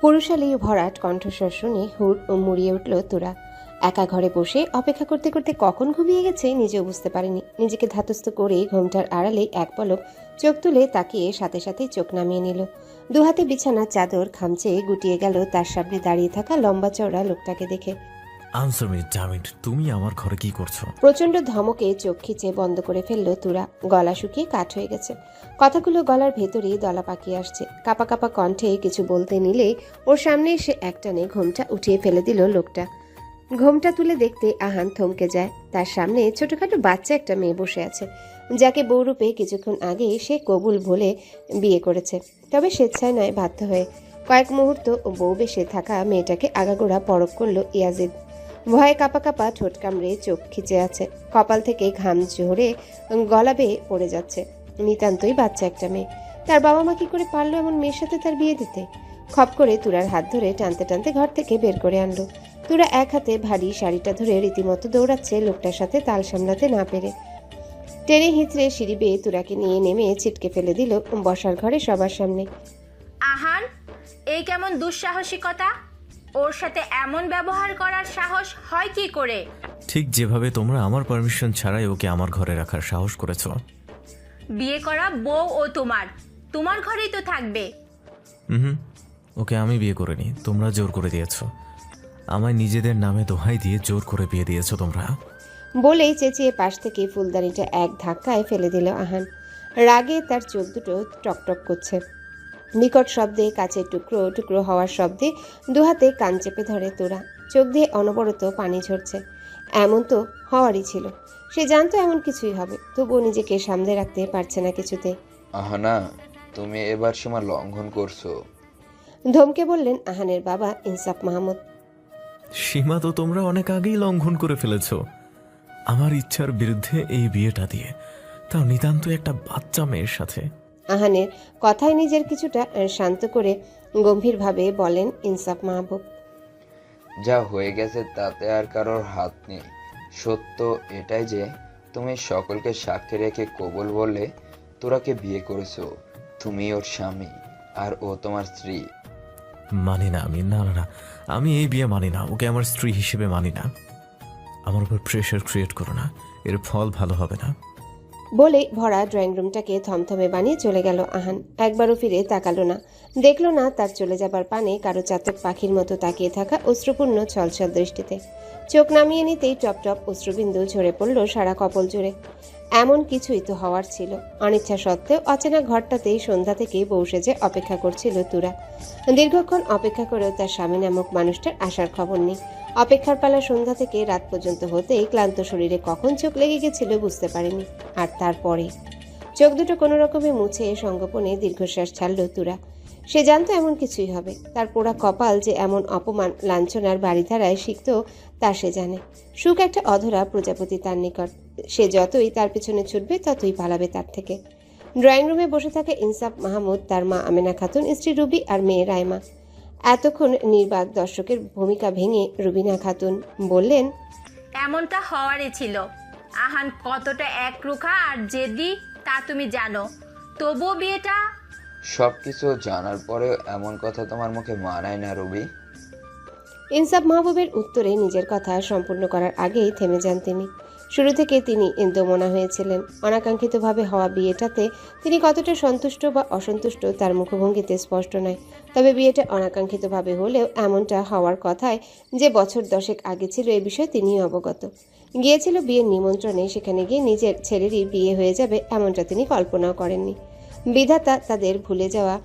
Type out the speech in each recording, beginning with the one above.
পুরুষালী ভরাট কণ্ঠস্বর শুনে হুড় মুড়িয়ে উঠল তোরা। একা ঘরে বসে অপেক্ষা করতে করতে কখন ঘুমিয়ে গেছে নিজেও বুঝতে পারেনি। নিজেকে ধাতস্থ করে ঘোমটার আড়ালে এক পলক চোখ তুলে তাকিয়ে সাথে সাথেই চোখ নামিয়ে নিল। দুহাতে বিছানার চাদর খামচে গুটিয়ে গেল তার সামনে দাঁড়িয়ে থাকা লম্বা চওড়া লোকটাকে দেখে। আনসার মি ডামিট, তুমি আমার ঘরে কি করছো? প্রচন্ড ধমকে চোখ খিচে বন্ধ করে ফেললো তুরা। গলা শুকিয়ে কাঠ হয়ে গেছে, কথাগুলো গলার ভেতরেই দলা পাকিয়ে আসছে। কাপা কাপা কণ্ঠে কিছু বলতে নিলেই ওর সামনে এসে একটানে ঘোমটা উঠিয়ে ফেলে দিল লোকটা। ঘোমটা তুলে দেখতে আহান থমকে যায়। তার সামনে ছোটখাটো বাচ্চা একটা মেয়ে বসে আছে, যাকে বউরূপে কিছুক্ষণ আগে সে কবুল বলে বিয়ে করেছে, তবে স্বেচ্ছায় নয় বাধ্য হয়ে। কয়েক মুহূর্ত বউ বেশে থাকা মেয়েটাকে আগাগোড়া পরখ করলো ইয়াজিদ। ভয়ে কাপা কাপা ঠোঁট কামড়ে চোখ খিচে আছে, কপাল থেকে ঘাম ঝরে গলা বেয়ে পড়ে যাচ্ছে। নিতান্তই বাচ্চা একটা মেয়ে, তার বাবা মা কি করে পারলো এমন মেয়ের সাথে তার বিয়ে দিতে? খপ করে তুরার হাত ধরে টানতে টানতে ঘর থেকে বের করে আনলো। তুরা এক হাতে ভারী শাড়িটা ধরে রীতিমতো দৌড়াচ্ছে লোকটার সাথে তাল সামলাতে না পেরে। টেনে হিঁচড়ে সিঁড়ি বেয়ে তুরাকে নিয়ে নেমে ছিটকে ফেলে দিল বসার ঘরে সবার সামনে। আহান, এই কেমন দুঃসাহসিকতা? ওর সাথে এমন ব্যবহার করার সাহস হয় কি করে? ঠিক যেভাবে তোমরা আমার পারমিশন ছাড়াই ওকে আমার ঘরে রাখার সাহস করেছো। বিয়ে করা বউ ও তোমার ঘরেই তো থাকবে। হুম, ওকে আমি বিয়ে করিনি, তোমরা জোর করে দিয়েছো। আমায় নিজেদের নামে দোহাই দিয়ে জোর করে বিয়ে দিয়েছো তোমরা। বলেই চেঁচিয়ে পাশ থেকে ফুলদানিটা এক ধাক্কায় ফেলে দিল আহান। রাগে তার চোখ দুটো টকটক করছে। নিকট শব্দে কাচের টুকরো টুকরো হওয়ার শব্দে দুহাতে কান চেপে ধরে তোরা। চোখ দিয়ে অনবরত পানি ঝরছে। এমন তো হওয়ারই ছিল, সে জানতো এমন কিছুই হবে, তবুও নিজেকে সামলে রাখতে পারছে না কিছুতে। আহানা, তুমি এবার সীমা লঙ্ঘন করছো। ধমকে বললেন আহানের বাবা ইনসাফ মাহমুদ। সীমা তো তোমরা অনেক আগেই লঙ্ঘন করে ফেলেছো আমার ইচ্ছার বিরুদ্ধে এই বিয়েটা দিয়ে, তাও নিতান্ত একটা বাচ্চা মেয়ের সাথে। আহানের কথায় নিজের কিছুটা শান্ত করে গম্ভীরভাবে বলেন ইনসাফ মাহবুব। যা হয়ে গেছে তাতে আর কারোর হাত নেই। সত্য এটাই যে তুমি সকলকে সাক্ষী রেখে কবুল বললে তোরাকে বিয়ে করেছো। তুমি ওর স্বামী আর ও তোমার স্ত্রী। মানি না আমি, না না না, আমি এই বিয়ে মানি না। ওকে আমার স্ত্রী হিসেবে মানি না। আমার উপর প্রেশার ক্রিয়েট করো না, এর ফল ভালো হবে না। বলে ভরা ড্রয়িং রুমটাকে থমথমে বানিয়ে চলে গেল আহান। একবারও ফিরে তাকালো না, দেখলো না তার চলে যাবার পানে কারো চাতক পাখির মতো তাকিয়ে থাকা অশ্রুপূর্ণ ছলছল দৃষ্টিতে। চোখ নামিয়ে নিতেই টপ টপ অশ্রুবিন্দু ঝরে পড়ল সারা কপল জুড়ে। এমন কিছুই তো হওয়ার ছিল। অনিচ্ছা সত্ত্বেও অচেনা ঘরটাতেই সন্ধ্যা থেকেই বউ সেজে অপেক্ষা করছিল তুরা। দীর্ঘক্ষণ অপেক্ষা করেও তার স্বামী নামক মানুষটার আসার খবর নেই। অপেক্ষার পালা সন্ধ্যা থেকে রাত পর্যন্ত হতেই ক্লান্ত শরীরে কখন চোখ লেগে গেছিল বুঝতে পারেনি। আর তারপরে চোখ দুটো কোনো রকমে মুছে সঙ্গোপনে দীর্ঘশ্বাস ছাড়ল তুরা। সে জানতো এমন কিছুই হবে। তার পোড়া কপাল যে এমন অপমান লাঞ্ছনার বাড়িধারায় শিখত তা সে জানে। সুখ একটা অধরা প্রজাপতি তার নিকট। সে যতই তার পিছনে ছুটবে ততই পালাবে তার থেকে। ড্রয়িং রুমে বসে থাকে ইনসাফ মাহমুদ, তার মা আমেনা খাতুন, স্ত্রী রুবি আর মেয়ে রাইমা। এতক্ষণ নির্বাক দর্শকের ভূমিকা ভেঙে রুবিনা খাতুন বললেন, এমনটা হওয়ারই ছিল। আহান কতটা একরুখা আর জেদি তা তুমি জানো, তবুও বিয়েটা। সবকিছু জানার পরেও এমন কথা তোমার মুখে মানায় না রবি। ইনসাফ মাহবুবের উত্তরে নিজের কথা সম্পূর্ণ করার আগেই থেমে যান তিনি। শুরু থেকে তিনি দোমনা হয়েছিলেন। অনাকাঙ্ক্ষিতভাবে হওয়া বিয়েটাতে তিনি কতটা সন্তুষ্ট বা অসন্তুষ্ট তার মুখভঙ্গিতে স্পষ্ট নয়। তবে বিয়েটা অনাকাঙ্ক্ষিতভাবে হলেও এমনটা হওয়ার কথায় যে বছর 10 আগে ছিল এ বিষয়ে তিনিও অবগত। গিয়েছিল বিয়ের নিমন্ত্রণে, সেখানে গিয়ে নিজের ছেলেরই বিয়ে হয়ে যাবে এমনটা তিনি কল্পনাও করেননি। বিধাতা তাদের ভুলে যাওয়া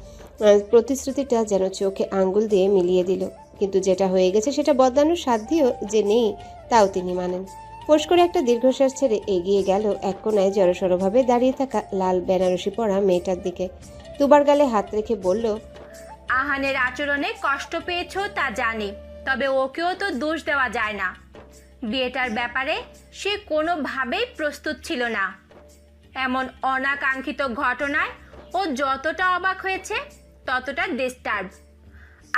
প্রতিশ্রুতিটা যেন চোখে আঙ্গুল দিয়ে মিলিয়ে দিল। কিন্তু যেটা হয়ে গেছে সেটা বদলানোর সাধ্যও যে নেই তাও তিনি মানেন। ফোঁস করে একটা দীর্ঘশ্বাস ছেড়ে এগিয়ে গেল এক কোনায় জড়সড়ভাবে দাঁড়িয়ে থাকা লাল বেনারসি পরা মেয়েটার দিকে। দুবার গালে হাত রেখে বলল, আহানের আচরণে কষ্ট পেয়েছো তা জানি, তবে ওকেও তো দোষ দেওয়া যায় না। বিয়েটার ব্যাপারে সে কোনোভাবেই প্রস্তুত ছিল না। এমন অনাকাঙ্ক্ষিত ঘটনায় ও যতটা অবাক হয়েছে ততটা ডিস্টার্ব।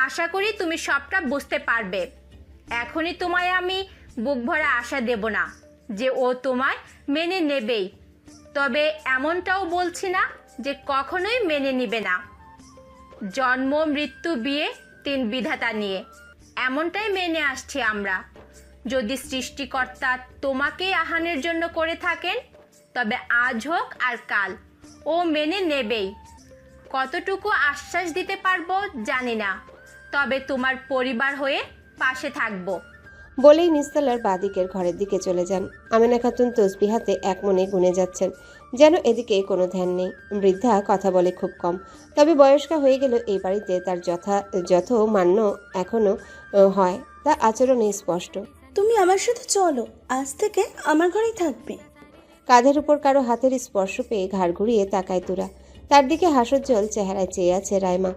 আশা করি তুমি সবটা বুঝতে পারবে। এখনই তোমায় আমি বুক ভরা আশা দেব না যে ও তোমায় মেনে নেবেই, তবে এমনটাও বলছি না যে কখনোই মেনে নিবে না। জন্ম মৃত্যু বিয়ে তিন বিধাতা নিয়ে, এমনটাই মেনে আসছি আমরা। যদি সৃষ্টিকর্তা তোমাকেই আহানের জন্য করে থাকেন, তবে আজ হোক আর কাল ও মেনে নেবেই। কতটুকু আশ্বাস দিতে পারবো জানি না, তবে তোমার পরিবার হয়ে পাশে থাকবো। বলেই নিস্তালার বাদিকের ঘরের দিকে চলে যান। আমেনা খাতুন তসবি হাতে এক মনে গুনে যাচ্ছেন, যেন এদিকে কোনো ধ্যান নেই। বৃদ্ধা কথা বলে খুব কম, তবে বয়স্কা হয়ে গেল এই বাড়িতে তার যত মান্য এখনো হয়, তা আচরণে স্পষ্ট। তুমি আমার সাথে চলো, আজ থেকে আমার ঘরেই থাকবে। কাঁধের উপর কারো হাতের স্পর্শ পেয়ে ঘাড় ঘুরিয়ে তাকায় তুরা। তার দিকে হাস্যোজ্জ্বল চেহারায় চেয়ে আছে রাইমা,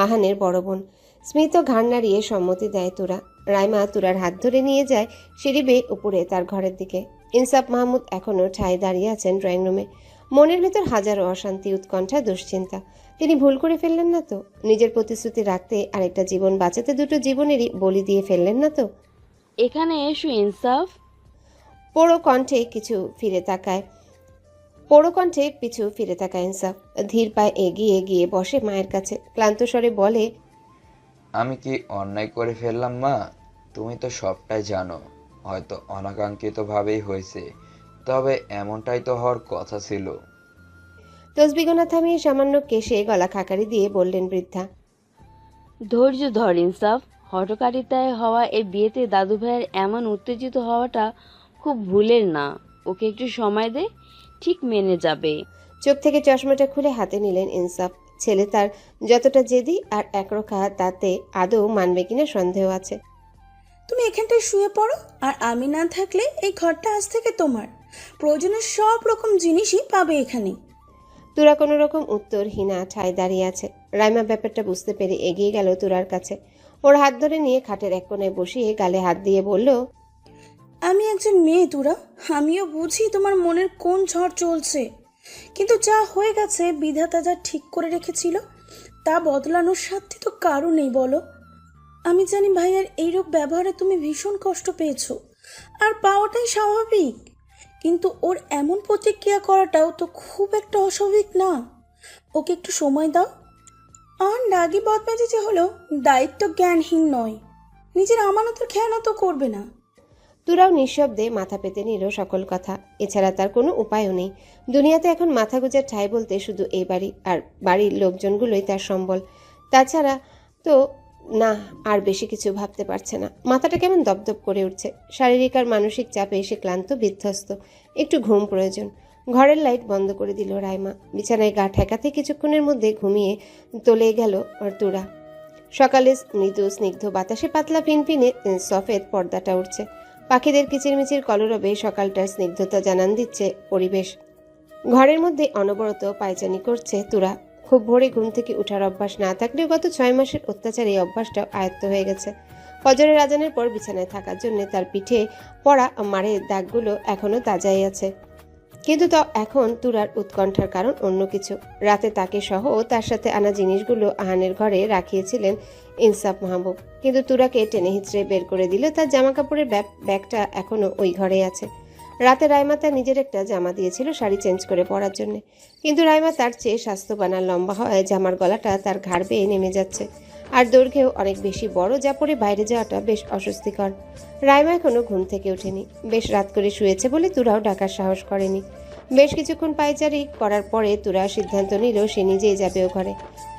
আহানের বড় বোন। স্মিত ঘাড় নাড়িয়ে সম্মতি দেয় তুরা। রাইমা তুরার হাত ধরে নিয়ে যায় সিঁড়ি বেয়ে উপরে তার ঘরের দিকে। ইনসাফ মাহমুদ এখনও ঠায় দাঁড়িয়ে আছেন ড্রয়িং রুমে। মনের ভেতর হাজারো অশান্তি, উৎকণ্ঠা, দুশ্চিন্তা। তিনি ভুল করে ফেললেন না তো? নিজের প্রতিশ্রুতি রাখতে আরেকটা জীবন বাঁচাতে দুটো জীবনেরই বলি দিয়ে ফেললেন না তো? এখানে এসো ইনসাফ। পোড়ো কণ্ঠে পিছু ফিরে তাকায় ইনসাফ। ধীর পায়ে এগিয়ে গিয়ে বসে মায়ের কাছে। ক্লান্ত স্বরে বলে, আমি কি অন্যায় করে ফেললাম মা? তুমি তো সবটাই জানো। হয়তো অনাকাঙ্ক্ষিতভাবেই হয়েছে, তবে এমনটাই তো হওয়ার কথা ছিল। তসবিগোনা থামিয়ে সামান্য কেশে গলা খাকারি দিয়ে বললেন বৃদ্ধা। ধৈর্য ধর ইনসাফ। হঠকারিতায় হওয়া এই বিয়েতে দাদু ভাইয়ের এমন উত্তেজিত হওয়াটা খুব ভুলের না। ওকে একটু সময় দে, ঠিক মেনে যাবে। চোখ থেকে চশমাটা খুলে হাতে নিলেন ইনসাফ। ছেলে তার যতটা জেদি আর একরোখা, তাতে আদৌ মানবে কিনা সন্দেহ আছে। তুমি এখানটায় শুয়ে পড়ো, আর আমি না থাকলে এই ঘরটা আজ থেকে তোমার। প্রয়োজনের সব রকম জিনিসই পাবে এখানে। তুরা কোনো রকম উত্তরহীনা ঠায় দাঁড়িয়ে আছে। রাইমা ব্যাপারটা বুঝতে পেরে এগিয়ে গেল তুরার কাছে। ওর হাত ধরে নিয়ে খাটের এক কোণায় বসিয়ে গালে হাত দিয়ে বলল, আমি একজন মেয়ে তুরা, আমিও বুঝি তোমার মনের কোন ঝড় চলছে। কিন্তু যা হয়ে গেছে, বিধাতা যা ঠিক করে রেখেছিল তা বদলানোর সাথে তো কারও নেই বলো। আমি জানি ভাইয়ার এইরূপ ব্যবহারে তুমি ভীষণ কষ্ট পেয়েছো, আর পাওয়াটাই স্বাভাবিক। কিন্তু ওর এমন প্রতিক্রিয়া করাটাও তো খুব একটা অস্বাভাবিক না। ওকে একটু সময় দাও। আর রাগী বদমেজাজি হলেও দায়িত্ব জ্ঞানহীন নয়, নিজের আমানতের খেয়ানত করবে না। তুরাও নিঃশব্দে মাথা পেতে নিল সকল কথা। এছাড়া তার কোনো উপায়ও নেই। দুনিয়াতে এখন মাথা গোজার ঠাঁই বলতে শুধু এই বাড়ি আর বাড়ির লোকজনগুলোই তার সম্বল। তাছাড়া তো না, আর বেশি কিছু ভাবতে পারছে না। মাথাটা কেমন দপদপ করে উঠছে। শারীরিক আর মানসিক চাপে এসে ক্লান্ত, বিধ্বস্ত। একটু ঘুম প্রয়োজন। ঘরের লাইট বন্ধ করে দিল রাইমা। বিছানায় গা ঠেকাতে কিছুক্ষণের মধ্যে ঘুমিয়ে তোলে গেল তুরা। সকালে মৃদু স্নিগ্ধ বাতাসে পাতলা ফিনফিনে সফেদ পর্দাটা উঠছে। পাখিদের কিচিরমিচির কলরবে সকালটার স্নিগ্ধতা জানান দিচ্ছে পরিবেশ। ঘরের মধ্যে অনবরত পায়চানি করছে তুরা। খুব ভোরে ঘুম থেকে উঠার অভ্যাস না থাকলেও গত 6 মাসের অত্যাচারে এই অভ্যাসটাও আয়ত্ত হয়ে গেছে। ফজরের আজানের পর বিছানায় থাকার জন্য তার পিঠে পড়া মারের দাগগুলো এখনো তাজাই আছে। কিন্তু এখন তুরার উৎকণ্ঠার কারণ অন্য কিছু। রাতে তাকে সহ তার সাথে আনা জিনিসগুলো আহানের ঘরে রাখিয়েছিলেন ইনসাফ মাহবুব, কিন্তু তুরাকে টেনে হিচড়ে বের করে দিল। তার জামা কাপড়ের ব্যাগটা এখনো ওই ঘরে আছে। রাতে রাইমা তার নিজের একটা জামা দিয়েছিল শাড়ি চেঞ্জ করে পরার জন্য, কিন্তু রাইমা তার চেয়ে স্বাস্থ্যবান আর লম্বা হওয়ায় জামার গলাটা তার ঘাড় বেয়ে নেমে যাচ্ছে, আর দৈর্ঘ্যেও অনেক বেশি বড়, যা পরে বাইরে যাওয়াটা বেশ অস্বস্তিকর। রাইমা এখনো ঘুম থেকে ওঠেনি। বেশ রাত করে শুয়েছে বলে তুরাও ডাকার সাহস করেনি। বেশ কিছুক্ষণ পায়চারি করার পরে তুরা সিদ্ধান্ত নিল সে নিজেই যাবে ও ঘরে।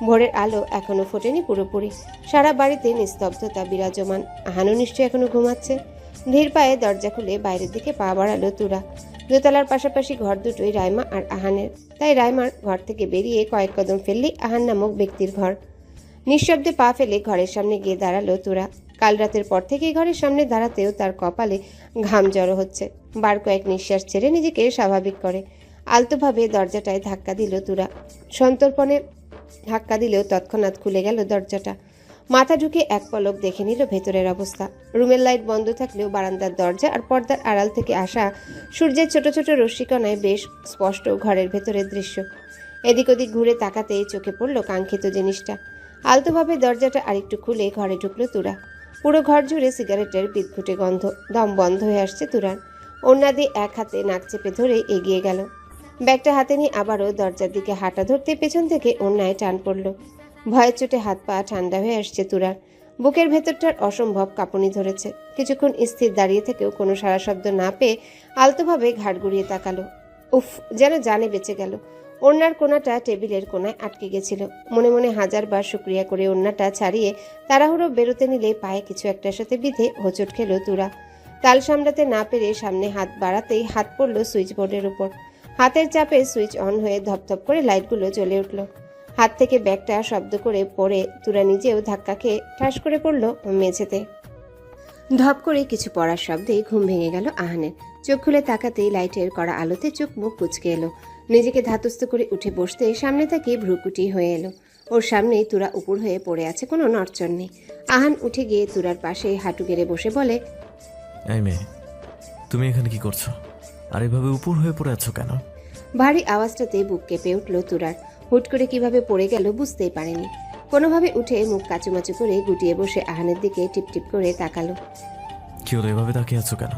ভোরের আলো এখনো ফোটেনি পুরোপুরি। সারা বাড়িতে নিস্তব্ধতা বিরাজমান। আহানও নিশ্চয়ই এখনো ঘুমাচ্ছে। ধীর পায়ে দরজা খুলে বাইরের দিকে পা বাড়ালো তুরা। দোতলার পাশাপাশি ঘর দুটোই রাইমা আর আহানের, তাই রাইমার ঘর থেকে বেরিয়ে কয়েক কদম ফেললেই আহান নামক ব্যক্তির ঘর। নিঃশব্দে পা ফেলে ঘরের সামনে গিয়ে দাঁড়ালো তুরা। কাল রাতের পর থেকে ঘরের সামনে দাঁড়াতেও তার কপালে ঘাম জড়ো হচ্ছে। বার কয়েক নিঃশ্বাস ছেড়ে নিজেকে স্বাভাবিক করে আলতোভাবে দরজাটায় ধাক্কা দিল তুরা। সন্তর্পণে ধাক্কা দিলেও তৎক্ষণাৎ খুলে গেল দরজাটা। মাথা ঢুকে এক পলক দেখে নিল ভেতরের অবস্থা। রুমের লাইট বন্ধ থাকলেও বারান্দার দরজা আর পর্দার আড়াল থেকে আসা সূর্যের ছোট ছোট রশ্মিকণায় বেশ স্পষ্ট ঘরের ভেতরের দৃশ্য। এদিক ওদিক ঘুরে তাকাতেই চোখে পড়ল কাঙ্ক্ষিত জিনিসটা। আলতোভাবে দরজাটা আরেকটু খুলে ঘরে ঢুকলো তুরা। পুরো ঘর জুড়ে সিগারেটের বিদঘুটে গন্ধ। দম বন্ধ হয়ে আসছে তুরার। ওড়না দিয়ে এক হাতে নাক চেপে ধরে এগিয়ে গেল। ব্যাগটা হাতে নিয়ে আবারও দরজার দিকে হাঁটা ধরতে পেছন থেকে ওড়নায় টান পড়ল। ভয়ের চোটে হাত পা ঠান্ডা হয়ে আসছে তুরার। বুকের ভেতরটার অসম্ভব কাঁপুনি ধরেছে। কিছুক্ষণ স্থির দাঁড়িয়ে থেকেও কোনো সাড়া শব্দ না পেয়ে আলতোভাবে ঘাড় ঘুরিয়ে তাকালো। উফ, যেন জানে বেঁচে গেল। ওড়নার কোনাটা টেবিলের কোনায় আটকে গেছিল। মনে মনে হাজারবার শুক্রিয়া করে ওড়নাটা ছাড়িয়ে তাড়াহুড়ো বেরোতে নিলে পায়ে কিছু একটার সাথে বিঁধে হোঁচট খেল তুরা। তাল সামলাতে না পেরে সামনে হাত বাড়াতেই হাত পড়ল সুইচ বোর্ডের উপর। হাতের চাপে সুইচ অন হয়ে ধপধপ করে লাইটগুলো জ্বলে উঠল। হাত থেকে ব্যাগটা শব্দ করে পড়ে তুরা নিজেও ধাক্কা খেয়ে ঠাস করে পড়ল মেঝেতে। ধপ করে কিছু পড়ার শব্দে ঘুম ভেঙে গেল আহানের। চোখ খুলে তাকাতেই লাইটের কড়া আলোতে চোখ মুখ কুঁচকে এলো। নিজেকে ধাতস্থ করে উঠে বসতে সামনে থেকে ভ্রুকুটি হয়ে এলো। ওর সামনেই তুরা উপর হয়ে পড়ে আছে, কোনো নড়চড় নেই। আহান উঠে গিয়ে তুরার পাশে হাঁটু গেড়ে বসে বলে, এই মেয়ে, তুমি এখানে কি করছো? আর এভাবে উপর হয়ে পড়ে আছো কেন? ভারী আওয়াজটাতে বুক কেঁপে উঠল তুরার। হুট করে কিভাবে পড়ে গেল বুঝতেই পারেনি। কোনোভাবে উঠে মুখ কাচুমাচু করে গুটিয়ে বসে আহানের দিকে টিপটিপ করে তাকালো। কি হলো, এভাবে তাকিয়ে আছো কেন?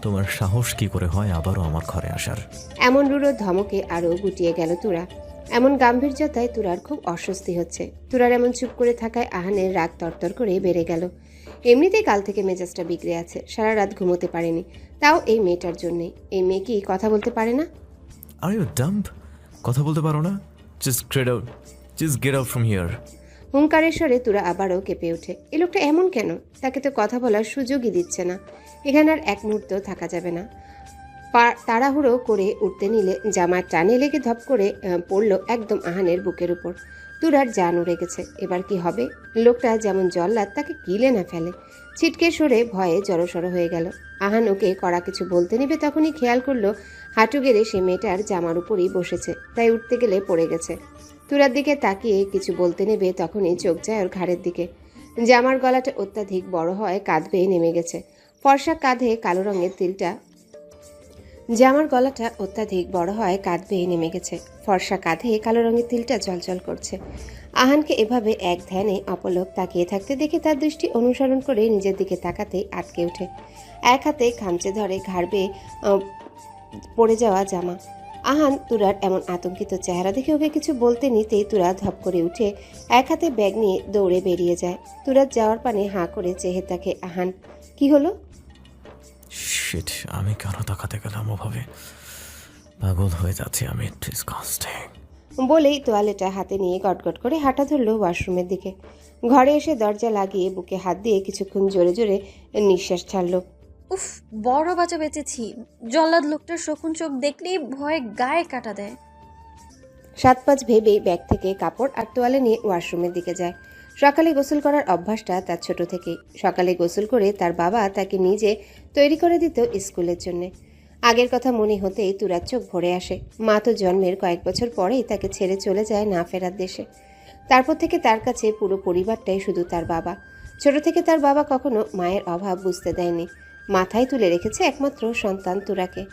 তোমার সাহস কি করে হয় আবারও আমার ঘরে আসার? এমন রুড়ো ধমকে আরও গুটিয়ে গেল তুরা। এমন গাম্ভীর্যতায় তুরার খুব অস্বস্তি হচ্ছে। তুরার এমন চুপ করে থাকায় আহানের রাগ তরতর করে বেড়ে গেল। এমনিতেই কাল থেকে মেজাজটা বিগড়ে আছে, সারা রাত ঘুমোতে পারেনি, তাও এই মেয়েটার জন্যেই। এই মেয়ে কি কথা বলতে পারে না? Are you dumb? কথা বলতে পারো না? Just get out from here. হুঙ্কারের স্বরে তুরা আবারও কেঁপে ওঠে। এ লোকটা এমন কেন? তাকে তো কথা বলার সুযোগই দিচ্ছে না। এখানে আর এক মুহূর্ত থাকা যাবে না। তাড়াহুড়ো করে উঠতে নিলে জামার টানে লেগে ধপ করে পড়ল একদম আহানের বুকের উপর। তুরার জান উড়ে গেছে। এবার কি হবে? লোকটা যেমন জল্লাদ, তাকে গিলে না ফেলে। ছিটকে সরে ভয়ে জড়সড় হয়ে গেল। আহান ওকে কড়া কিছু বলতে নেবে তখনই খেয়াল করলো হাঁটু গেড়ে সে মেয়েটার জামার উপরই বসেছে, তাই উঠতে গেলে পড়ে গেছে। তুরার দিকে তাকিয়ে কিছু বলতে নেবে তখনই চোখ যায় ওর ঘাড়ের দিকে। জামার গলাটা অত্যাধিক বড় হয় কাঁধ বেয়ে নেমে গেছে। ফর্সা কাঁধে কালো রঙের তিলটা জামার গলাটা অত্যাধিক বড় হয় কাঁধ বেয়ে নেমে গেছে। ফর্সা কাঁধে কালো রঙের তিলটা জ্বলজ্বল করছে। আহানকে এভাবে এক ধ্যানে অপলক তাকিয়ে থাকতে দেখে তার দৃষ্টি অনুসরণ করে নিজের দিকে তাকাতেই আটকে ওঠে। এক হাতে খামচে ধরে ঘাড় বেয়ে পড়ে যাওয়া জামা। আহান তুরার এমন আতঙ্কিত চেহারা দেখে ওকে কিছু বলতে নিতেই তুরা ধপ করে উঠে এক হাতে ব্যাগ নিয়ে দৌড়ে বেরিয়ে যায়। তুরার যাওয়ার পানে হাঁ করে চেহে তাকে আহান। কি হলো? শিট, আমি কেন তাকাতে গেলাম ওভাবে? পাগল হয়ে যাচ্ছি আমি। ডিসগাস্টিং। বলেই তোয়ালেটা হাতে নিয়ে গটগট করে হাঁটা ধরল ওয়াশরুমের দিকে। ঘরে এসে দরজা লাগিয়ে বুকে হাত দিয়ে কিছুক্ষণ জোরে জোরে নিঃশ্বাস ছাড়ল। উফ, বড় বাঁচা বেঁচেছি। জল্লাদ লোকটার শকুন চোখ দেখলেই ভয়ে গায়ে কাটা দেয়। 7-5 ভেবেই ব্যাগ থেকে কাপড় আর তোয়ালে নিয়ে ওয়াশরুমের দিকে যায়। সকালে গোসল করার অভ্যাসটা তার ছোট থেকেই। সকালে গোসল করে তার বাবা তাকে নিজে তৈরি করে দিত স্কুলের জন্যে। আগের কথা মনে হতেই তুরার চোখ ভরে আসে। মা তো জন্মের কয়েক বছর পরেই তাকে ছেড়ে চলে যায় না ফেরার দেশে। তারপর থেকে তার কাছে পুরো পরিবারটাই শুধু তার বাবা। ছোট থেকে তার বাবা কখনো মায়ের অভাব বুঝতে দেয়নি। মাথায় তুলে রেখেছে একমাত্র সন্তান তুরাকে।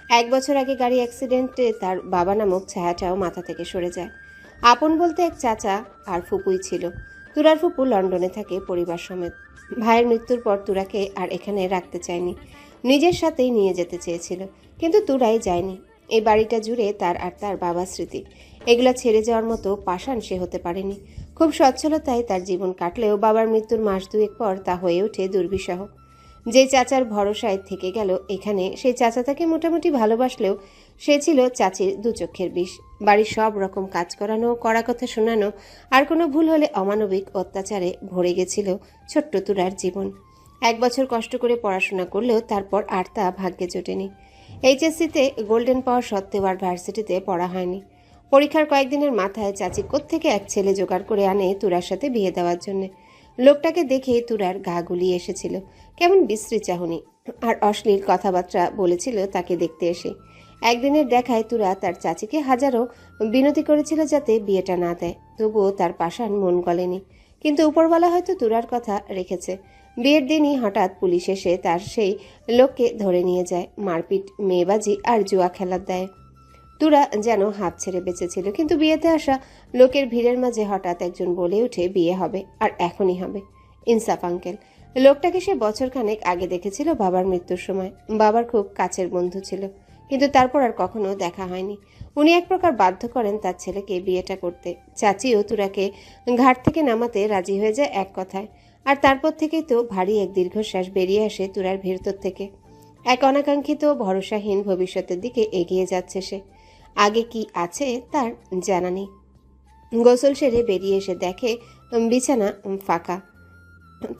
1 বছর আগে গাড়ি অ্যাক্সিডেন্টে তার বাবা নামক ছায়াটাও মাথা থেকে সরে যায়। আপন বলতে এক চাচা আর ফুপুই ছিল। তুরার ফুপু লন্ডনে থাকে পরিবার সমেত। ভাইয়ের মৃত্যুর পর তুরাকে আর এখানে রাখতে চায়নি, নিজের সাথেই নিয়ে যেতে চেয়েছিল, কিন্তু তুরাই যায়নি। এই বাড়িটা জুড়ে তার আর তার বাবার স্মৃতি। এগুলা ছেড়ে যাওয়ার মতো পাষাণ সে হতে পারেনি। খুব সচ্ছলতায় তার জীবন কাটলেও বাবার মৃত্যুর মাস 2 পর তা হয়ে ওঠে দুর্বিষহ। যে চাচার ভরসায় থেকে গেল এখানে, সেই চাচা তাকে মোটামুটি ভালোবাসলেও সে ছিল চাচির 2 চোখের বিষ। বাড়ির সব রকম কাজ করানো, কড়া কথা শোনানো, আর কোনো ভুল হলে অমানবিক অত্যাচারে ভরে গেছিল ছোট্ট তুরার জীবন। 1 বছর কষ্ট করে পড়াশোনা করলেও তারপর আর তা ভাগ্যে জোটেনি। এইচএসসিতে গোল্ডেন পাওয়ার সত্ত্বেও আর ভার্সিটিতে পড়া হয়নি। পরীক্ষার কয়েকদিনের মাথায় চাচি কোত্থেকে এক ছেলে জোগাড় করে আনে তুরার সাথে বিয়ে দেওয়ার জন্য। লোকটাকে দেখে তুরার গা গুলিয়ে এসেছিল। কেমন বিশ্রী চাহনি আর অশ্লীল কথাবার্তা বলেছিল তাকে দেখতে এসে। একদিনের দেখায় তুরা তার চাচিকে হাজারো বিনতি করেছিল যাতে বিয়েটা না দেয়, তবুও তার পাষাণ মন গলেনি। কিন্তু উপরওয়ালা হয়তো তুরার কথা রেখেছে। বিয়ের দিনই হঠাৎ পুলিশ এসে তার সেই লোককে ধরে নিয়ে যায়, মারপিট, মেয়েবাজি আর জুয়া খেলার দায়ে। তুরা যেন হাত ছেড়ে বেঁচেছিল, কিন্তু বিয়েতে আসা লোকের ভিড়ের মাঝে হঠাৎ একজন বলে ওঠে বিয়ে হবে, আর এখনই হবে। ইনসাফ আঙ্কেল। লোকটাকে সে বছরখানেক আগে দেখেছিল বাবার মৃত্যুর সময়। বাবার খুব কাছের বন্ধু ছিল, কিন্তু তারপর আর কখনো দেখা হয়নি। উনি এক প্রকার বাধ্য করেন তার ছেলেকে বিয়েটা করতে। চাচিও তুরাকে ঘাট থেকে নামাতে রাজি হয়ে যায় এক কথায়। আর তারপর থেকেই তো ভারী এক দীর্ঘশ্বাস বেরিয়ে আসে তুরার ভেতর থেকে। এক অনাকাঙ্ক্ষিত ভরসাহীন ভবিষ্যতের দিকে এগিয়ে যাচ্ছে সে। আগে কি আছে তার জানা নেই। গোসল সেরে বেরিয়ে এসে দেখে বিছানা ফাঁকা।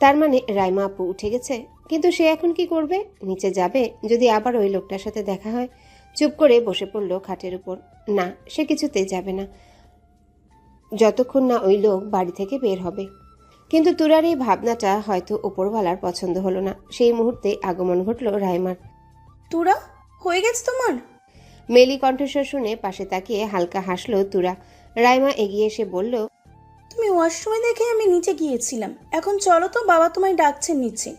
তার মানে রাইমা আপু উঠে গেছে। কিন্তু সে এখন কি করবে? নিচে যাবে যদি আবার ওই লোকটার সাথে দেখা হয়? চুপ করে বসে পড়ল খাটের উপর। না, সে কিছুতেই যাবে না যতক্ষণ না ওই লোক বাড়ি থেকে বের হবে। কিন্তু তুরার এই ভাবনাটা হয়তো ওপরওয়ালার পছন্দ হলো না। সেই মুহূর্তে আগমন ঘটল রাইমার। তুরা, হয়ে গেছে তোমার? মেলি কণ্ঠস্বর শুনে পাশে তাকিয়ে হালকা হাসল তুরা। রাইমা এগিয়ে এসে বলল, তুমি ওয়াশরুমে দেখে আমি নিচে গিয়েছিলাম। এখন চলো তো, বাবা তোমায় ডাকছেন নিচে।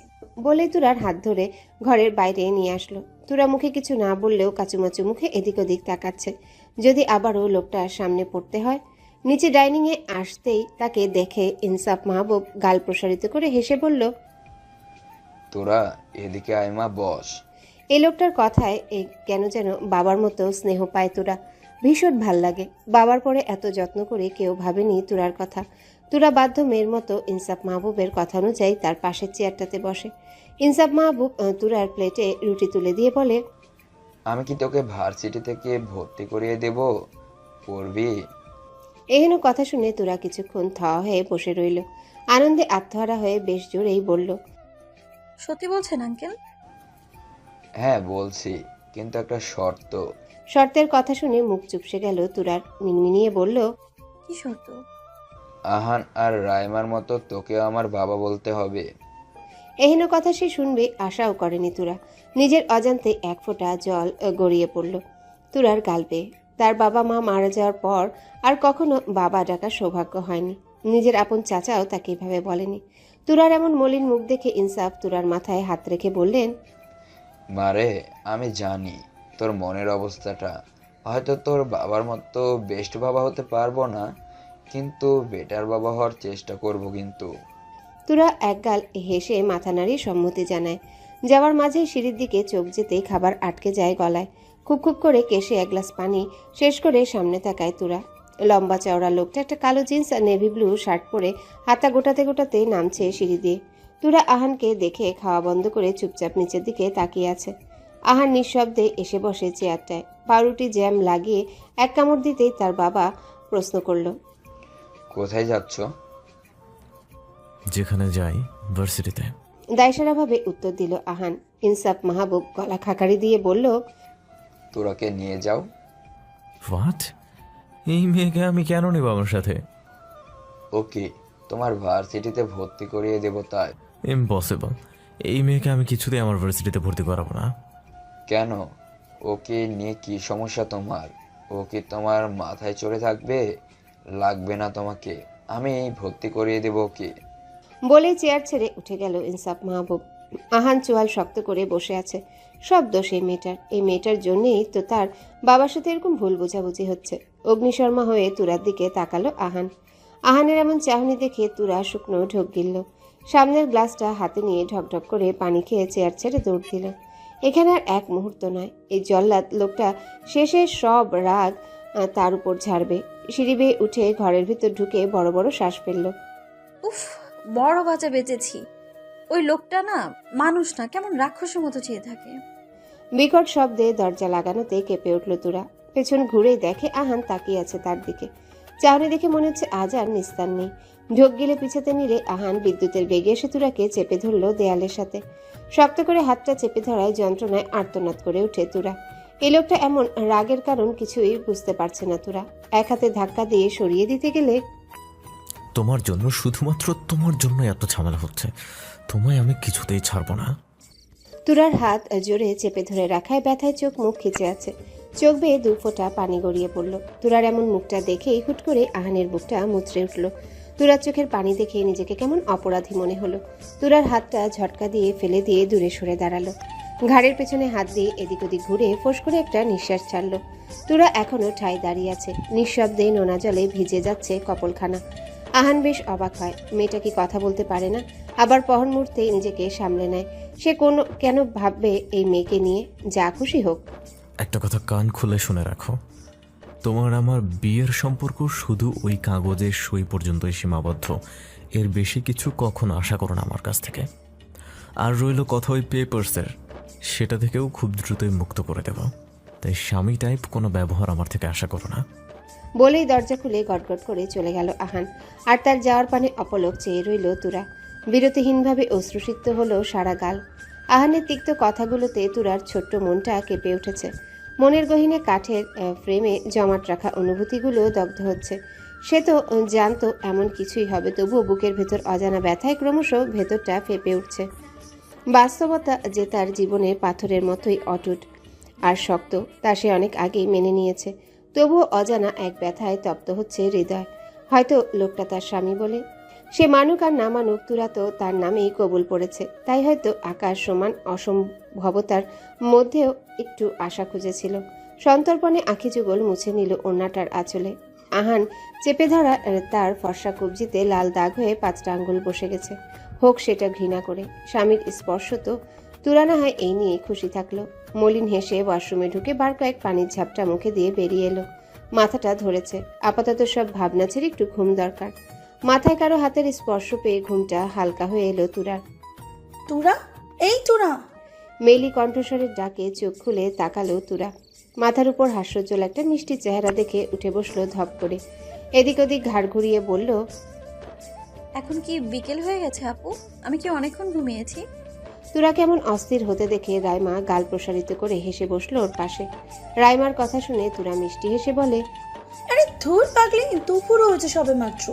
বলেই তুরার হাত ধরে ঘরের বাইরে নিয়ে আসলো। তুরা মুখে কিছু না বললেও কাচুমাচু মুখে এদিক ওদিক তাকাচ্ছে। যদি আবারও লোকটার সামনে পড়তে হয়। নিচে ডাইনিংয়ে আসতেই তাকে দেখে ইনসাফ মাহবুব গাল প্রসারিত করে হেসে বলল, তোরা এদিকে আয় মা, বস। এই লোকটার কথায় কেন যেন বাবার মতো স্নেহ পায় তুরা। ভীষণ ভাল লাগে। বাবার পরে এত যত্ন করে কেউ ভাবেনি তুরার কথা। তুরা বাধ্য মেয়ের মতো ইনসাফ মাহবুবের কথা অনুযায়ী তার পাশের চেয়ারটাতে বসে। ইনসাফ মাহবুব তুরার প্লেটে রুটি তুলে দিয়ে বলে, আমি কি তোকে ভার্সিটি থেকে ভর্তি করিয়ে দেব? পড়বি? এহেন কথা শুনে তুরা কিছুক্ষণ হয়ে বসে রইল। আনন্দে আত্মহারা হয়ে বেশ জোরেই বলল, সত্যি বলছেন আঙ্কেল? হ্যাঁ বলছি, কিন্তু একটা শর্ত। শর্তের কথা শুনে মুখ চুপসে গেল তুরার। মিনমিনিয়ে বলল, কি শর্ত? আহান আর রাইমার মতো তোকেও আমার বাবা বলতে হবে। এহেন কথা সে শুনবে আশাও করেনি তুরা। নিজের অজান্তে এক ফোঁটা জল গড়িয়ে পড়ল তুরার গাল বেয়ে। তার বাবা মা মারা যাওয়ার পর আর কখনো বাবা ডাকার সৌভাগ্য হয়নি। নিজের আপন চাচাও তাকে এভাবে বলেনি। তুরার এমন মলিন মুখ দেখে ইনসাফ তুরার মাথায় হাত রেখে বললেন, মারে, আমি জানি তোর মনের অবস্থাটা। হয়তো তোর বাবার মতো বেস্ট বাবা হতে পারবো না, কিন্তু বেটার বাবা হওয়ার চেষ্টা করব। কিন্তু তুরা একগাল হেসে মাথা নাড়িয়ে সম্মতি জানায়। যাওয়ার মাঝে সিঁড়ির দিকে চোখ যেতেই খাবার আটকে যায় গলায়। খুব খুব করে কেশে এক গ্লাস পানি শেষ করে সামনে তাকায় তুরা। লম্বা চওড়া লোকটা একটা কালো জিন্স আর নেভি ব্লু শার্ট পরে হাতা গোটাতে গোটাতে নামছে সিঁড়ি দিয়ে। তুরা আহানকে দেখে খাওয়া বন্ধ করে চুপচাপ নিচের দিকে তাকিয়ে আছে। আহান নিঃশব্দে এসে বসে চেয়ারটায়। পাউরুটি জ্যাম লাগিয়ে এক কামড় দিতেই তার বাবা প্রশ্ন করল, কোথায় যাচ্ছ? যেখানে যাই, ভার্সিটিতে। দায়সারাভাবে উত্তর দিল আহান। ইনসাফ মাহবুব গলা খাকারি দিয়ে বলল, তোরাকে নিয়ে যাও। হোয়াট? এই মেয়েকে আমি কেন নেব আমার সাথে? ওকে, তোমার ভার্সিটিতে ভর্তি করিয়ে দেব তাই। ইম্পসিবল। এই মেয়েকে আমি কিছুতেই আমার ভার্সিটিতে ভর্তি করাবো না। কেন? ওকে নিয়ে কি সমস্যা তোমার? ও কি তোমার মাথায় চড়ে থাকবে? লাগবে না তোমাকে, আমি ভর্তি করিয়ে দেব ওকে। বলে চেয়ার ছেড়ে উঠে গেল ইনসাফ মাহবুব। আহান চোয়াল শক্ত করে বসে আছে। সব দোষ এই মেয়েটার। এই মেয়েটার জন্যেই তো তার বাবার সাথে এরকম ভুল বোঝাবুঝি হচ্ছে। অগ্নিশর্মা হয়ে তুরার দিকে তাকালো আহান। আহানের এমন চাহনি দেখে তুরা শুকনো ঢোক গিলল। সামনের গ্লাসটা হাতে নিয়ে ঢকঢক করে পানি খেয়ে চেয়ার ছেড়ে দৌড় দিল। এখানে আর এক মুহূর্ত নয়। এই জল্লাদ লোকটা শেষে সব রাগ তার উপর ঝাড়বে। সিঁড়ি বেয়ে উঠে ঘরের ভিতর ঢুকে বড় বড় শ্বাস ফেলল। উফ, বড় বাজা বেঁচেছি। ওই লোকটা না মানুষ না, কেমন রাক্ষসের মতো চেয়ে থাকে। বিকট শব্দে দরজা লাগানোতে কেঁপে উঠল তুরা। পেছন ঘুরেই দেখে আহান তাকিয়ে আছে তার দিকে। চাহনি দেখে মনে হচ্ছে আজ আর নিস্তার নেই। ঢোক গিলে পিছাতে নিলে আহান বিদ্যুতের বেগে এসে তুরাকে চেপে ধরল দেয়ালের সাথে। শক্ত করে হাতটা চেপে ধরায় যন্ত্রণায় আর্তনাদ করে ওঠে তুরা। এই লোকটা এমন রাগের কারণ কিছুই বুঝতে পারছে না তুরা। এক হাতে ধাক্কা দিয়ে সরিয়ে দিতে গেলে, তোমার জন্য, শুধুমাত্র তোমার জন্য এত ঝামেলা হচ্ছে। তোমায় আমি কিছুতেই ছাড়বো না। তুরার হাত জোরে চেপে ধরে রাখায় ব্যথায় চোখ মুখ খিচে আছে। চোখ বেয়ে দু ফোঁটা পানি গড়িয়ে পড়ল। তুরার এমন মুখটা দেখেই হুট করে আহানের বুকটা মুচড়ে উঠল। তুরার চোখের পানি দেখে নিজেকে কেমন অপরাধী মনে হলো। তুরার হাতটা ঝটকা দিয়ে ফেলে দিয়ে দূরে সরে দাঁড়ালো। ঘাড়ের পেছনে হাত দিয়ে এদিক ওদিক ঘুরে ফোঁস করে একটা নিঃশ্বাস ছাড়ল। তুরা এখনো ঠায় দাঁড়িয়ে আছে। নিঃশব্দে নোনা জলে ভিজে যাচ্ছে কপলখানা। আহান বেশ অবাক হয়। মেয়েটা কি কথা বলতে পারে না? আবার পহর মুহূর্তে নিজেকে সামলে নেয়। সে কেন ভাববে এই মেয়েকে নিয়ে? যা খুশি হোক। একটা কথা কান খুলে শুনে রাখো, তোমার আমার বিয়ের সম্পর্ক শুধু ওই কাগজের সই পর্যন্তই সীমাবদ্ধ। এর বেশি কিছু কখনো আশা করো না আমার কাছ থেকে। আর রইল কথা ওই পেপারসের, সেটা থেকেও খুব দ্রুতই মুক্ত করে দেব। তাই স্বামী টাইপ কোনো ব্যবহার আমার থেকে আশা করো না। বলেই দরজা খুলে গটগট করে চলে গেল আহান। আর তার যাওয়ার পানে অপলক চেয়ে রইল তুরা। বিরতিহীনভাবে অশ্রুসিক্ত হলো সারা গাল। আহানের তিক্ত কথাগুলোতে তুরার ছোট্ট মনটা কেঁপে উঠেছে। মনের গহীনে কাঠের ফ্রেমে জমাট রাখা অনুভূতিগুলো দগ্ধ হচ্ছে। সে তো জানতো এমন কিছুই হবে, তবুও বুকের ভেতর অজানা ব্যথায় ক্রমশ ভেতরটা ফেঁপে উঠছে। বাস্তবতা যে তার জীবনে পাথরের মতোই অটুট আর শক্ত, তা সে অনেক আগেই মেনে নিয়েছে। তবুও অজানা এক ব্যথায় তপ্ত হচ্ছে হৃদয়। হয়তো লোকটা তার স্বামী বলে। সে মানুক আর না মানুক, তুরা তো তার নামেই কবুল পড়েছে। তাই হয়তো আকাশ সমান অসম্ভবতার মধ্যেও একটু আশা খুঁজেছিল। সন্তর্পণে আঁখি যুগল মুছে নিল ওড়নাটার আঁচলে। আহান চেপে ধরা তার ফর্সা কবজিতে লাল দাগ হয়ে 5টা আঙ্গুল বসে গেছে। হোক সেটা ঘৃণা করে। স্বামীর স্পর্শ তো, তুরা না হয় এই নিয়ে খুশি থাকলো। মলিন হেসে ওয়াশরুমে ঢুকে বার কয়েক পানির ঝাপটা মুখে দিয়ে বেরিয়ে এলো। মাথাটা ধরেছে। আপাতত সব ভাবনা ছেড়ে একটু ঘুম দরকার। মাথায় কারো হাতের স্পর্শ পেয়ে ঘুমটা হালকা হয়ে এলো তুরার। তুরা, এই তুরা। মেলি কণ্ঠস্বরের ডাকে চোখ খুলে তাকালো তুরা। মাথার উপর হাস্যোজ্জ্বল একটা মিষ্টি চেহারা দেখে উঠে বসলো ধপ করে। এদিক ওদিক ঘাড় ঘুরিয়ে বলল, এখন কি বিকেল হয়ে গেছে আপু? আমি কি অনেকক্ষণ ঘুমিয়েছি? তুরা কেমন অস্থির হতে দেখে রাইমা গাল প্রসারিত করে হেসে বসলো ওর পাশে। রাইমার কথা শুনে তুরা মিষ্টি হেসে বলে, আরে ধুর পাগলি, দুপুর হয়েছে সবে মাত্র।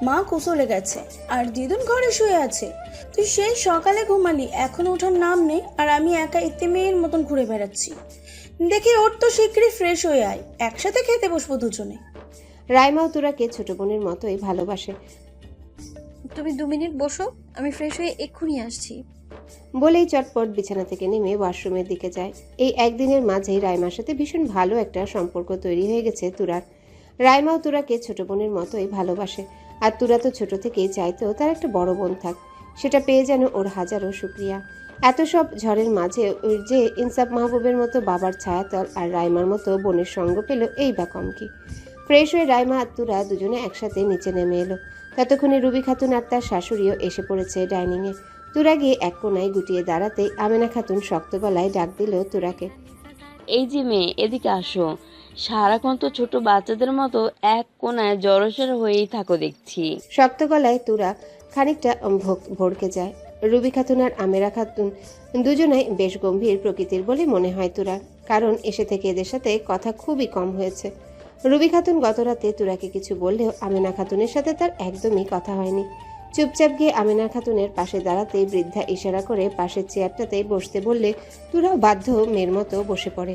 মা কুশলে গেছে আর দিদুন ঘরে শুয়ে আছে। তুই সেই সকালে ঘুমালি, এখন ওঠার নাম নেই, আর আমি একা এতে মেয়ের মতন ঘুরে বেড়াচ্ছি। দেখি ওর তো শীঘ্রই ফ্রেশ হয়ে আয়, একসাথে খেতে বসবো দুজনে। রাইমাও তুরাকে ছোট বোনের মতোই ভালোবাসে। তুমি 2 মিনিট বসো, আমি ফ্রেশ হয়ে এক্ষুনি আসছি। বলেই চটপট বিছানা থেকে নেমে ওয়াশরুমের দিকে যায়। এই একদিনের মাঝেই রাইমার সাথে ভীষণ ভালো একটা সম্পর্ক তৈরি হয়ে গেছে তুরার। রাইমাও তুরাকে ছোট বোনের মতোই ভালোবাসে। আর তুরা তো ছোট থেকেই চাইতো তার একটা বড় বোন থাক। সেটা পেয়ে যেন ওর হাজারো শুক্রিয়া। এত সব ঝড়ের মাঝে ওর যে ইনসাফ মাহবুবের মতো বাবার ছায়াতল আর রাইমার মতো বোনের সঙ্গ পেল, এই বা কম কি। ফ্রেশ হয়ে রাইমা আর তুরা দুজনে একসাথে নিচে নেমে এলো। ততক্ষণে রুবি খাতুন আর তার শাশুড়িও এসে পড়েছে ডাইনিংয়ে। তুরা গিয়ে এক কোনায় গুটিয়ে দাঁড়াতেই আমেনা খাতুন শক্ত গলায় ডাক দিল তুরাকে। এই যে মেয়ে, এদিকে আসো। সারাক্ষণ তো ছোট বাচ্চাদের মতো এক কোনায় জড়সড় হয়েই থাকো দেখছি। শক্ত গলায় তুরা খানিকটা ভড়কে যায়। রুবি খাতুন আর আমেরা খাতুন দুজনাই বেশ গম্ভীর প্রকৃতির বলে মনে হয় তুরার, কারণ এসে থেকে এদের সাথে কথা খুবই কম হয়েছে। রুবি খাতুন গতরাতে তুরাকে কিছু বললেও আমেনা খাতুনের সাথে তার একদমই কথা হয়নি। চুপচাপ গিয়ে আমেনা খাতুনের পাশে দাঁড়াতে বৃদ্ধা ইশারা করে পাশের চেয়ারটাতেই বসতে বললে তুরাও বাধ্য মেয়ের মতো বসে পড়ে।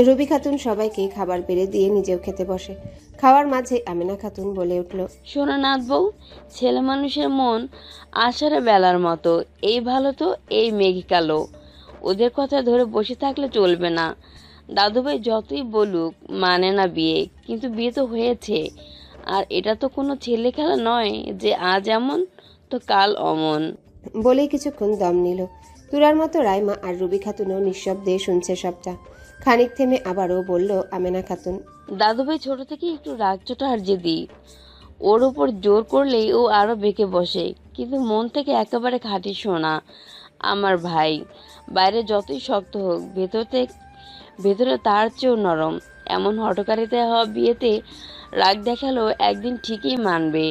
রুবি খাতুন সবাইকে খাবার বেড়ে দিয়ে নিজেও খেতে বসে। খাওয়ার মাঝে আমেনা খাতুন বলে উঠল, শোনো নাথ বউ, ছেলে মানুষের মন আষাঢ়ে বেলার মতো, এই ভালো তো এই মেঘ কালো। ওদের কথা ধরে বসে থাকলে চলবে না। দাদুভাই যতই বলুক মানে না বিয়ে, কিন্তু বিয়ে তো হয়েছে। আর এটা তো কোনো ছেলে খেলা নয় যে আজ এমন তো কাল অমন। বলেই কিছুক্ষণ দম নিল। তুরার মতো রাইমা আর রুবি খাতুনও নিঃশব্দে শুনছে সবটা। খানিক থেমে আবারও বলল আমেনা খাতুন, দাদুভাই ছোট থেকে একটু রাগচোটা আর জেদি। ওর উপর জোর করলেই ও আরো বেঁকে বসে, কিন্তু মন থেকে একেবারে খাঁটি সোনা আমার ভাই। বাইরে যতই শক্ত হোক, ভেতরে তার চেয়েও নরম। এমন হঠকারিতা হওয়া বিয়েতে রাগ দেখালেও একদিন ঠিকই মানবে,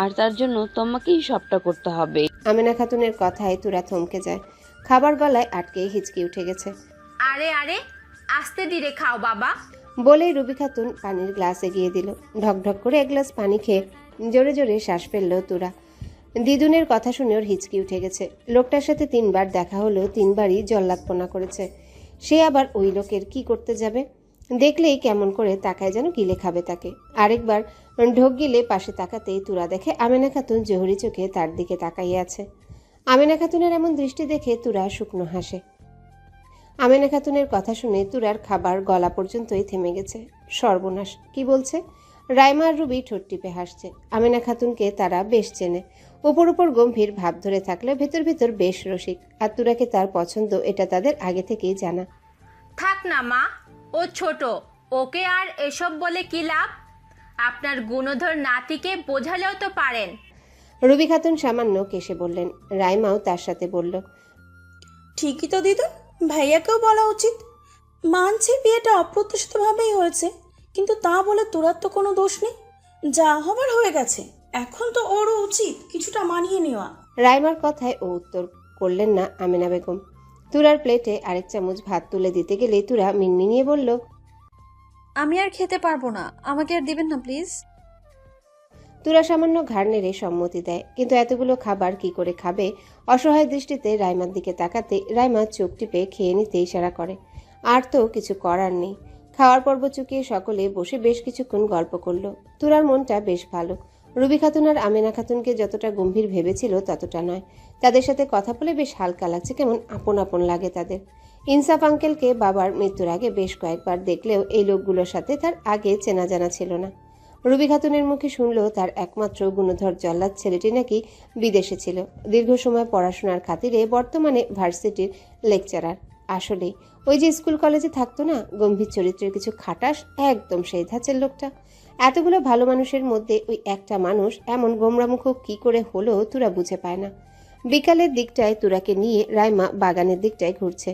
আর তার জন্য তোমাকেই সবটা করতে হবে। আমেনা খাতুনের কথায় তুরা থমকে যায়। খাবার গলায় আটকে হিচকি উঠে গেছে। আরে আরে, আস্তে ধীরে খাও বাবা। বলেই রুবি খাতুন পানির গ্লাস এগিয়ে দিল। ঢকঢক করে এক গ্লাস পানি খেয়ে জোরে জোরে শ্বাস ফেলল তুরা। দিদুনের কথা শুনে ওর হিচকি উঠে গেছে। লোকটার সাথে 3বার দেখা হলো, 3বারই জল্লাদপনা করেছে। সে আবার ওই লোকের কি করতে যাবে? দেখলেই কেমন করে তাকায় যেন গিলে খাবে তাকে। আরেকবার ঢোক গিলে পাশে তাকাতেই তুরা দেখে আমেনা খাতুন জহুরি চোখে তার দিকে তাকাইয়ে আছে। আমেনা খাতুনের এমন দৃষ্টি দেখে তুরা শুকনো হাসে। আমেনা খাতুনের কথা শুনে তুরার খাবার গলা পর্যন্তই থেমে গেছে। সর্বনাশ, কি বলছে? রাইমা আর রুবি ঠোঁট টিপে হাসছে। আমেনা খাতুনকে তারা বেশ চেনে। উপর উপর গম্ভীর ভাব ধরে থাকলে ভেতর ভেতর বেশ রসিক। আর তুরাকে তার পছন্দ, এটা তাদের আগে থেকেই জানা। থাক না মা, ও ছোট, ওকে আর এসব বলে কি লাভ? আপনার গুণধর নাতিকে বোঝালেও তো পারেন। রুবি খাতুন সামান্য কেসে বললেন। রাইমাও তার সাথে বলল, ঠিকই তো দিদুন, ভাইয়াকেও বলা উচিত। মানছি বিয়েটা অপ্রত্যাশিতভাবেই হয়েছে, কিন্তু তা বলে তোরার তো কোনো দোষ নেই। যা হবার হয়ে গেছে, এখন তো ওরও উচিত কিছুটা মানিয়ে নেওয়া। রাইমার কথায় ও উত্তর করলেন না আমেনা বেগম। তুরার প্লেটে আরেক চামচ ভাত তুলে দিতে গেলে তুরা মিনমিনিয়ে বলল, আমি আর খেতে পারবো না, আমাকে আর দিবেন না প্লিজ। তুরা সামান্য ঘাড় নেড়ে সম্মতি দেয়, কিন্তু এতগুলো খাবার কি করে খাবে? অসহায় দৃষ্টিতে রাইমার দিকে তাকাতে রাইমা চোখ টিপে খেয়ে নিতে ইশারা করে। আর তো কিছু করার নেই। খাওয়ার পর্ব চুকিয়ে সকলে বসে বেশ কিছুক্ষণ গল্প করলো। তুরার মনটা বেশ ভালো। রুবি খাতুন আর আমেনা খাতুনকে যতটা গম্ভীর ভেবেছিল ততটা নয়। তাদের সাথে কথা বলে বেশ হালকা লাগছে, কেমন আপন আপন লাগে তাদের। ইনসাফ আঙ্কেলকে বাবার মৃত্যুর আগে বেশ কয়েকবার দেখলেও এই লোকগুলোর সাথে তার আগে চেনা জানা ছিল না। রুবি খাতুনের মুখে শুনল তার একমাত্র গুণধর জল্লাদ ছেলেটি নাকি বিদেশে ছিল, দীর্ঘ সময় পড়াশোনার খাতিরে বর্তমানে ভার্সিটির লেকচারার। আসলেই ওই যে স্কুল কলেজে থাকতো না, গম্ভীর চরিত্রের কিছু খাটাস, একদম সেই ধাঁচের লোকটা। এতগুলো ভালো মানুষের মধ্যে ওই একটা মানুষ এমন গোমরামুখ কি করে হলো তুরা বুঝে পায় না। বিকালের দিকটায় তুরাকে নিয়ে রাইমা বাগানের দিকটায় ঘুরছে।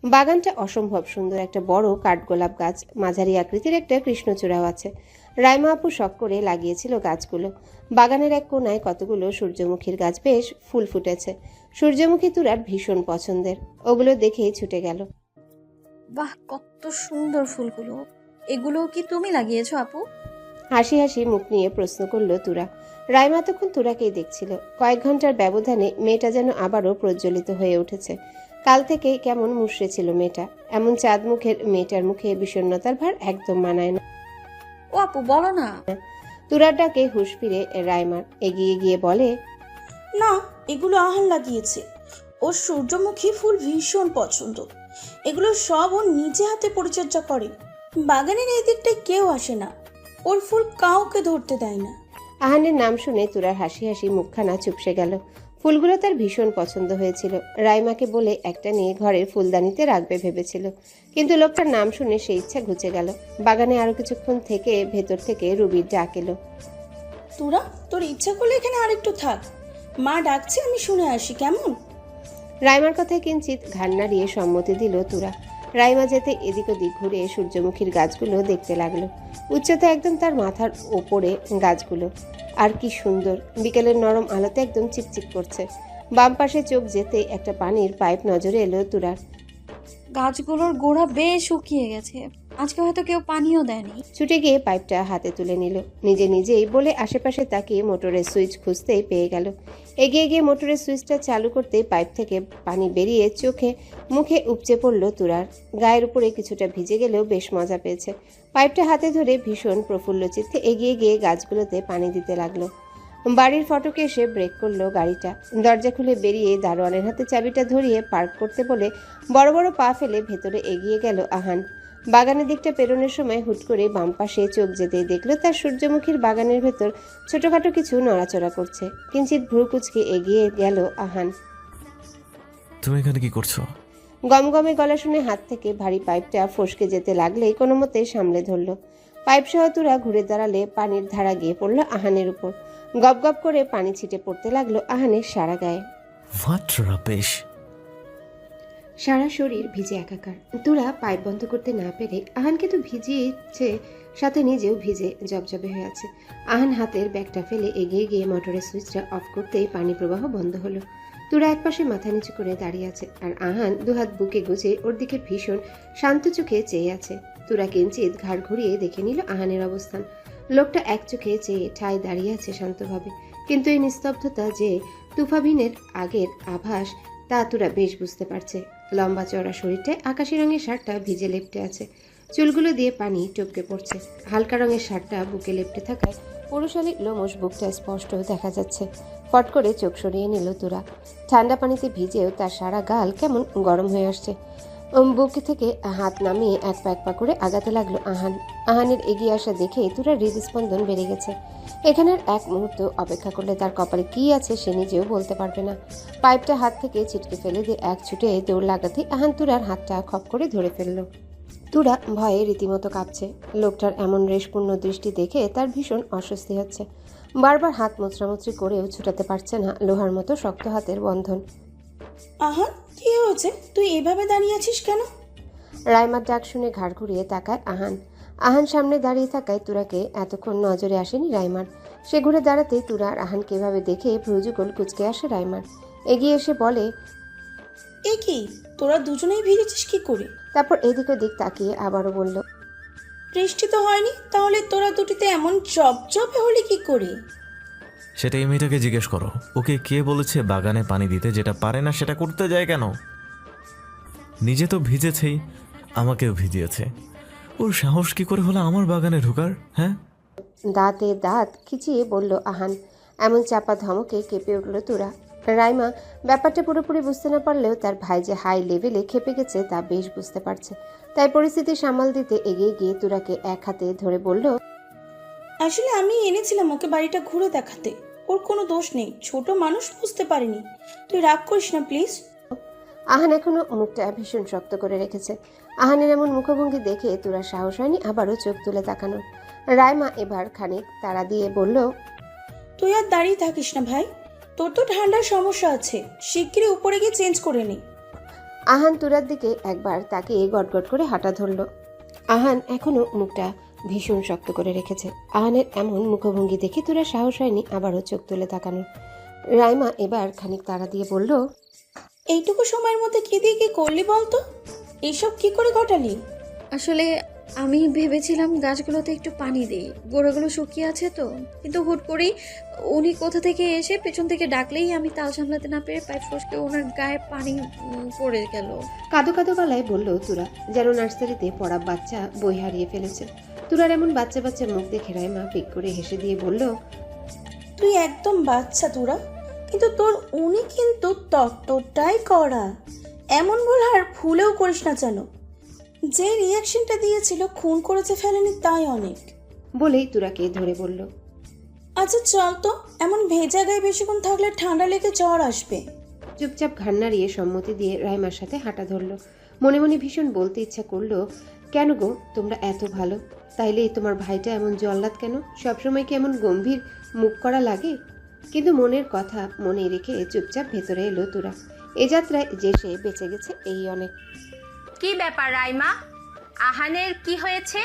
বাগানটা অসম্ভব সুন্দর, একটা বড় কাঠগোলাপ গাছ, মাঝারি আকৃতির একটা কৃষ্ণচূড়াও আছে। রাইমা আপু শখ করে লাগিয়েছিল গাছগুলো। বাগানের এক কোনায় কতগুলো সূর্যমুখীর গাছ, বেশ ফুল ফুটেছে। সূর্যমুখী তুরার ভীষণ পছন্দের, ওগুলো দেখেই ছুটে গেল। বাহ, কত সুন্দর ফুলগুলো! এগুলো কি তুমি লাগিয়েছো আপু? হাসি হাসি মুখ নিয়ে প্রশ্ন করল তুরা। রাইমা তখন তুরাকেই দেখছিল। কয়েক ঘন্টার ব্যবধানে মেয়েটা যেন আবারও প্রজ্বলিত হয়ে উঠেছে। কাল থেকে কেমন মুষড়ে ছিল মেয়েটা। এমন চাঁদ মুখের মেয়েটার মুখে বিষণ্ণতার ভার একদম মানায় না। ও আপু, বলো না। তুরার ডাকে হুঁশ ফিরে রাইমার এগিয়ে গিয়ে বলে, না, এগুলো আহান লাগিয়েছে। ওর সূর্যমুখী ফুল ভীষণ পছন্দ। এগুলো সব ও নিজে হাতে পরিচর্যা করে। বাগানের এই দিকটায় কেউ আসে না, ওর ফুল কাউকে ধরতে দেয় না। আহানের নাম শুনে তুরার হাসি হাসি মুখখানা চুপসে গেল। ফুলগুলো তার ভীষণ পছন্দ হয়েছিল। রাইমাকে বলে একটা নিয়ে ঘরের ফুলদানিতে রাখবে ভেবেছিল, কিন্তু লোকটার নাম শুনে সেই ইচ্ছা ঘুচে গেল। বাগানে আরো কিছুক্ষণ থেকে ভেতর থেকে রুবির ডাক এলো। তোরা, তোর ইচ্ছা করলে এখানে আরেকটু থাক, মা ডাকছে, আমি শুনে আসি, কেমন? রাইমার কথায় কিঞ্চিত ঘাড় নাড়িয়ে সম্মতি দিল তুরা। রাইমা যেতে এদিক ওদিক ঘুরে সূর্যমুখীর গাছগুলো দেখতে লাগলো। উচ্চতা একদম তার মাথার ওপরে গাছগুলো, আর কি সুন্দর! বিকেলের নরম আলোতে একদম চিকচিক করছে। বাম পাশে চোখ যেতে একটা পানির পাইপ নজরে এলো তুরার। গাছগুলোর গোড়া বেশ শুকিয়ে গেছে, আজকে হয়তো কেউ পানিও দেয়নি। ছুটে গিয়ে পাইপটা হাতে তুলে নিল। নিজে নিজেই বলে আশেপাশে তাকিয়ে মোটরের সুইচ খুঁজতেই পেয়ে গেল। এগিয়ে গিয়ে মোটরের সুইচটা চালু করতে পাইপ থেকে পানি বেরিয়ে চোখে মুখে উপচে পড়ল তুরার। গায়ের উপরে কিছুটা ভিজে গেলেও বেশ মজা পেয়েছে। পাইপটা হাতে ধরে ভীষণ প্রফুল্ল চিত্তে এগিয়ে গিয়ে গাছগুলোতে পানি দিতে লাগলো। বাড়ির ফটকে এসে ব্রেক করলো গাড়িটা। দরজা খুলে বেরিয়ে দারোয়ানের হাতে চাবিটা ধরিয়ে পার্ক করতে বলে বড় বড় পা ফেলে ভেতরে এগিয়ে গেল আহান। বাগানের দিকটা পেরোনোর সময় হুট করে বাম পাশে চোখ যেতেই দেখলো তার সূর্যমুখীর বাগানের ভেতর ছোটখাটো কিছু নড়াচড়া করছে। কিঞ্চিত ভ্রু কুচকে এগিয়ে গেল আহান। তুমি এখানে কি করছো? গমগমে গলা শুনে হাত থেকে ভারী পাইপটা ফসকে যেতে লাগলেই কোনো মতে সামলে ধরলো। পাইপ সহ তুরা ঘুরে দাঁড়ালে পানির ধারা গিয়ে পড়লো আহানের উপর। গপ গপ করে পানি ছিটে পড়তে লাগলো আহানের সারা গায়ে। What rubbish! সারা শরীর ভিজে একাকার। তুরা পাইপ বন্ধ করতে না পেরে আহানকে তো ভিজিয়েছে, সাথে নিজেও ভিজে জবজবে হয়ে আছে। আহান হাতের ব্যাগটা ফেলে এগিয়ে গিয়ে মোটরের সুইচটা অফ করতেই পানি প্রবাহ বন্ধ হলো। তুরা একপাশে মাথা নিচু করে দাঁড়িয়ে আছে, আর আহান দুহাত বুকে গুজে ওর দিকে ভীষণ শান্ত চোখে চেয়ে আছে। তুরা কিঞ্চিত ঘাড় ঘুরিয়ে দেখে নিল আহানের অবস্থান। লোকটা এক চোখে চেয়ে ঠায় দাঁড়িয়ে আছে শান্তভাবে, কিন্তু এই নিস্তব্ধতা যে তুফাবিনের আগের আভাস তা তুরা বেশ বুঝতে পারছে। লম্বা চওড়া শরীরটায় আকাশি রঙের শার্টটা ভিজে লেপ্টে আছে, চুলগুলো দিয়ে পানি টপকে পড়ছে। হালকা রঙের শার্টটা বুকে লেপ্টে থাকায় পুরুষালী লোমশ বুকটা স্পষ্ট দেখা যাচ্ছে। ফট করে চোখ সরিয়ে নিল তুরা। ঠান্ডা পানিতে ভিজেও তার সারা গাল কেমন গরম হয়ে আসছে। বুক থেকে হাত নামিয়ে এক পা করে আগাতে লাগলো আহান। আহানের এগিয়ে আসা দেখে তুরার হৃদস্পন্দন বেড়ে গেছে। এখানের এক মুহূর্ত অপেক্ষা করলে তার কপালে কি আছে সে নিজেও বলতে পারবে না। পাইপটা হাত থেকে ছিটকে ফেলে দিয়ে এক ছুটে দৌড় লাগাতে আহান তুরার হাতটা খপ করে ধরে ফেলল। তুরা ভয়ে রীতিমতো কাঁপছে। লোকটার এমন রেশপূর্ণ দৃষ্টি দেখে তার ভীষণ অস্বস্তি হচ্ছে। বারবার হাত মোচড়ামুচড়ি করেও ছুটাতে পারছে না লোহার মতো শক্ত হাতের বন্ধন। আহান, কি হয়েছে? তুই এভাবে দাঁড়িয়ে আছিস কেন? রাইমার ডাক শুনে ঘাড় ঘুরিয়ে তাকায় আহান। আহান সামনে দাঁড়িয়ে থাকায় তুরাকে এতক্ষণ নজরে আসেনি রাইমার। সে ঘুরে দাঁড়াতেই তুরা আর আহানকে এভাবে দেখে ভ্রুযুগল কুচকে আসে রাইমার। এগিয়ে এসে বলে, এ কি, তোরা দুজনেই ভিজেছিস কি করে? তারপর এদিক ওদিক তাকিয়ে আবারও বলল, বৃষ্টি তো হয়নি, তাহলে তোরা দুটিতে এমন চপচপে হলি কি করে? সেটা এই মেয়েটাকে জিজ্ঞেস করো। ওকে কে বলেছে বাগানে পানি দিতে? যেটা পারে না সেটা করতে যায় কেন? নিজে তো ভিজেছেই, আমাকেও ভিজিয়েছে। ওর সাহস কি করে হলো আমার বাগানে ঢোকার? হ্যাঁ, দাঁতে দাঁত খিচিয়ে বলল আহান। এমন চাপা ধমকে কেঁপে উঠল তুরা। রাইমা ব্যাপারটা পুরোপুরি বুঝতে না পারলেও তার ভাই যে হাই লেভেলে খেপে গেছে তা বেশ বুঝতে পারছে। তাই পরিস্থিতি সামাল দিতে এগিয়ে গিয়ে তুরাকে এক হাতে ধরে বলল, আসলে আমি এনেছিলাম ওকে বাড়িটা ঘুরে দেখাতে। ওর কোনো দোষ নেই, ছোট মানুষ, বুঝতে পারিনি। তুই রাগ করিস না প্লিজ। আহান এখনো মুখটা ভীষণ শক্ত করে রেখেছে। আহানের এমন মুখভঙ্গি দেখে তুরার সাহস হয়নি আবারও চোখ তুলে তাকানোর। রাইমা এবার খানিক তাড়া দিয়ে বলল, তুই আর দাঁড়িয়ে থাকিস না ভাই, তোর তো ঠান্ডার সমস্যা আছে, শিগগিরই উপরে গিয়ে চেঞ্জ করে নি। আহান তুরার দিকে একবার তাকিয়ে গটগট করে হাঁটা ধরল। আহান এখনো মুখটা ভীষণ শক্ত করে রেখেছে। আহানের এমন মুখভঙ্গি দেখে তুরার সাহস হয়নি আবারও চোখ তুলে তাকানোর। রাইমা এবার খানিক তাড়া দিয়ে বলল, এইটুকু সময়ের মধ্যে কি দিয়ে কি করলি বলতো? এইসব কি করে ঘটালি? আসলে আমি ভেবেছিলাম গাছগুলোতে একটু পানি দিই, গোড়াগুলো শুকিয়ে আছে তো। কিন্তু হুট করেই উনি কোথা থেকে এসে পেছন থেকে ডাকলেই আমি তাল সামলাতে না পেরে পাইপ ফসকে ওনার গায়ে পানি পড়ে গেল। কাঁদো কাঁদো গলায় বলল তুরা, যেন নার্সারিতে পড়া বাচ্চা বই হারিয়ে ফেলেছে। তুরার এমন বাচ্চা বাচ্চা মুখ দেখে রাইমা পিক করে হেসে দিয়ে বলল, তুই একদম বাচ্চা তোরা, কিন্তু তোর উনি কিন্তু ততটাই কড়া। এমন ভুল আর ভুলেও করিস না যেন। যে রিয়াকশনটা দিয়েছিল খুন করেছে ফেলেনি তাই অনেক। বলেই তুরাকে ধরে বলল, আচ্ছা চল তো, এমন ভেজা গায়ে বেশিক্ষণ থাকলে ঠান্ডা লেগে জ্বর আসবে। চুপচাপ ঘাড় নাড়িয়ে সম্মতি দিয়ে রাইমার সাথে হাঁটা ধরল। মনে মনে ভীষণ বলতে ইচ্ছা করলো, কেন গো তোমরা এত ভালো? তাইলে তোমার ভাইটা এমন জল্লাদ কেন? সবসময় কি এমন গম্ভীর মুখ করা লাগে? কিন্তু মনের কথা মনে রেখে চুপচাপ ভেতরে এলো তুরা। এ যাত্রায় যে সে বেঁচে গেছে এই অনেক। কি ব্যাপার রাইমা? আহানের কি হয়েছে?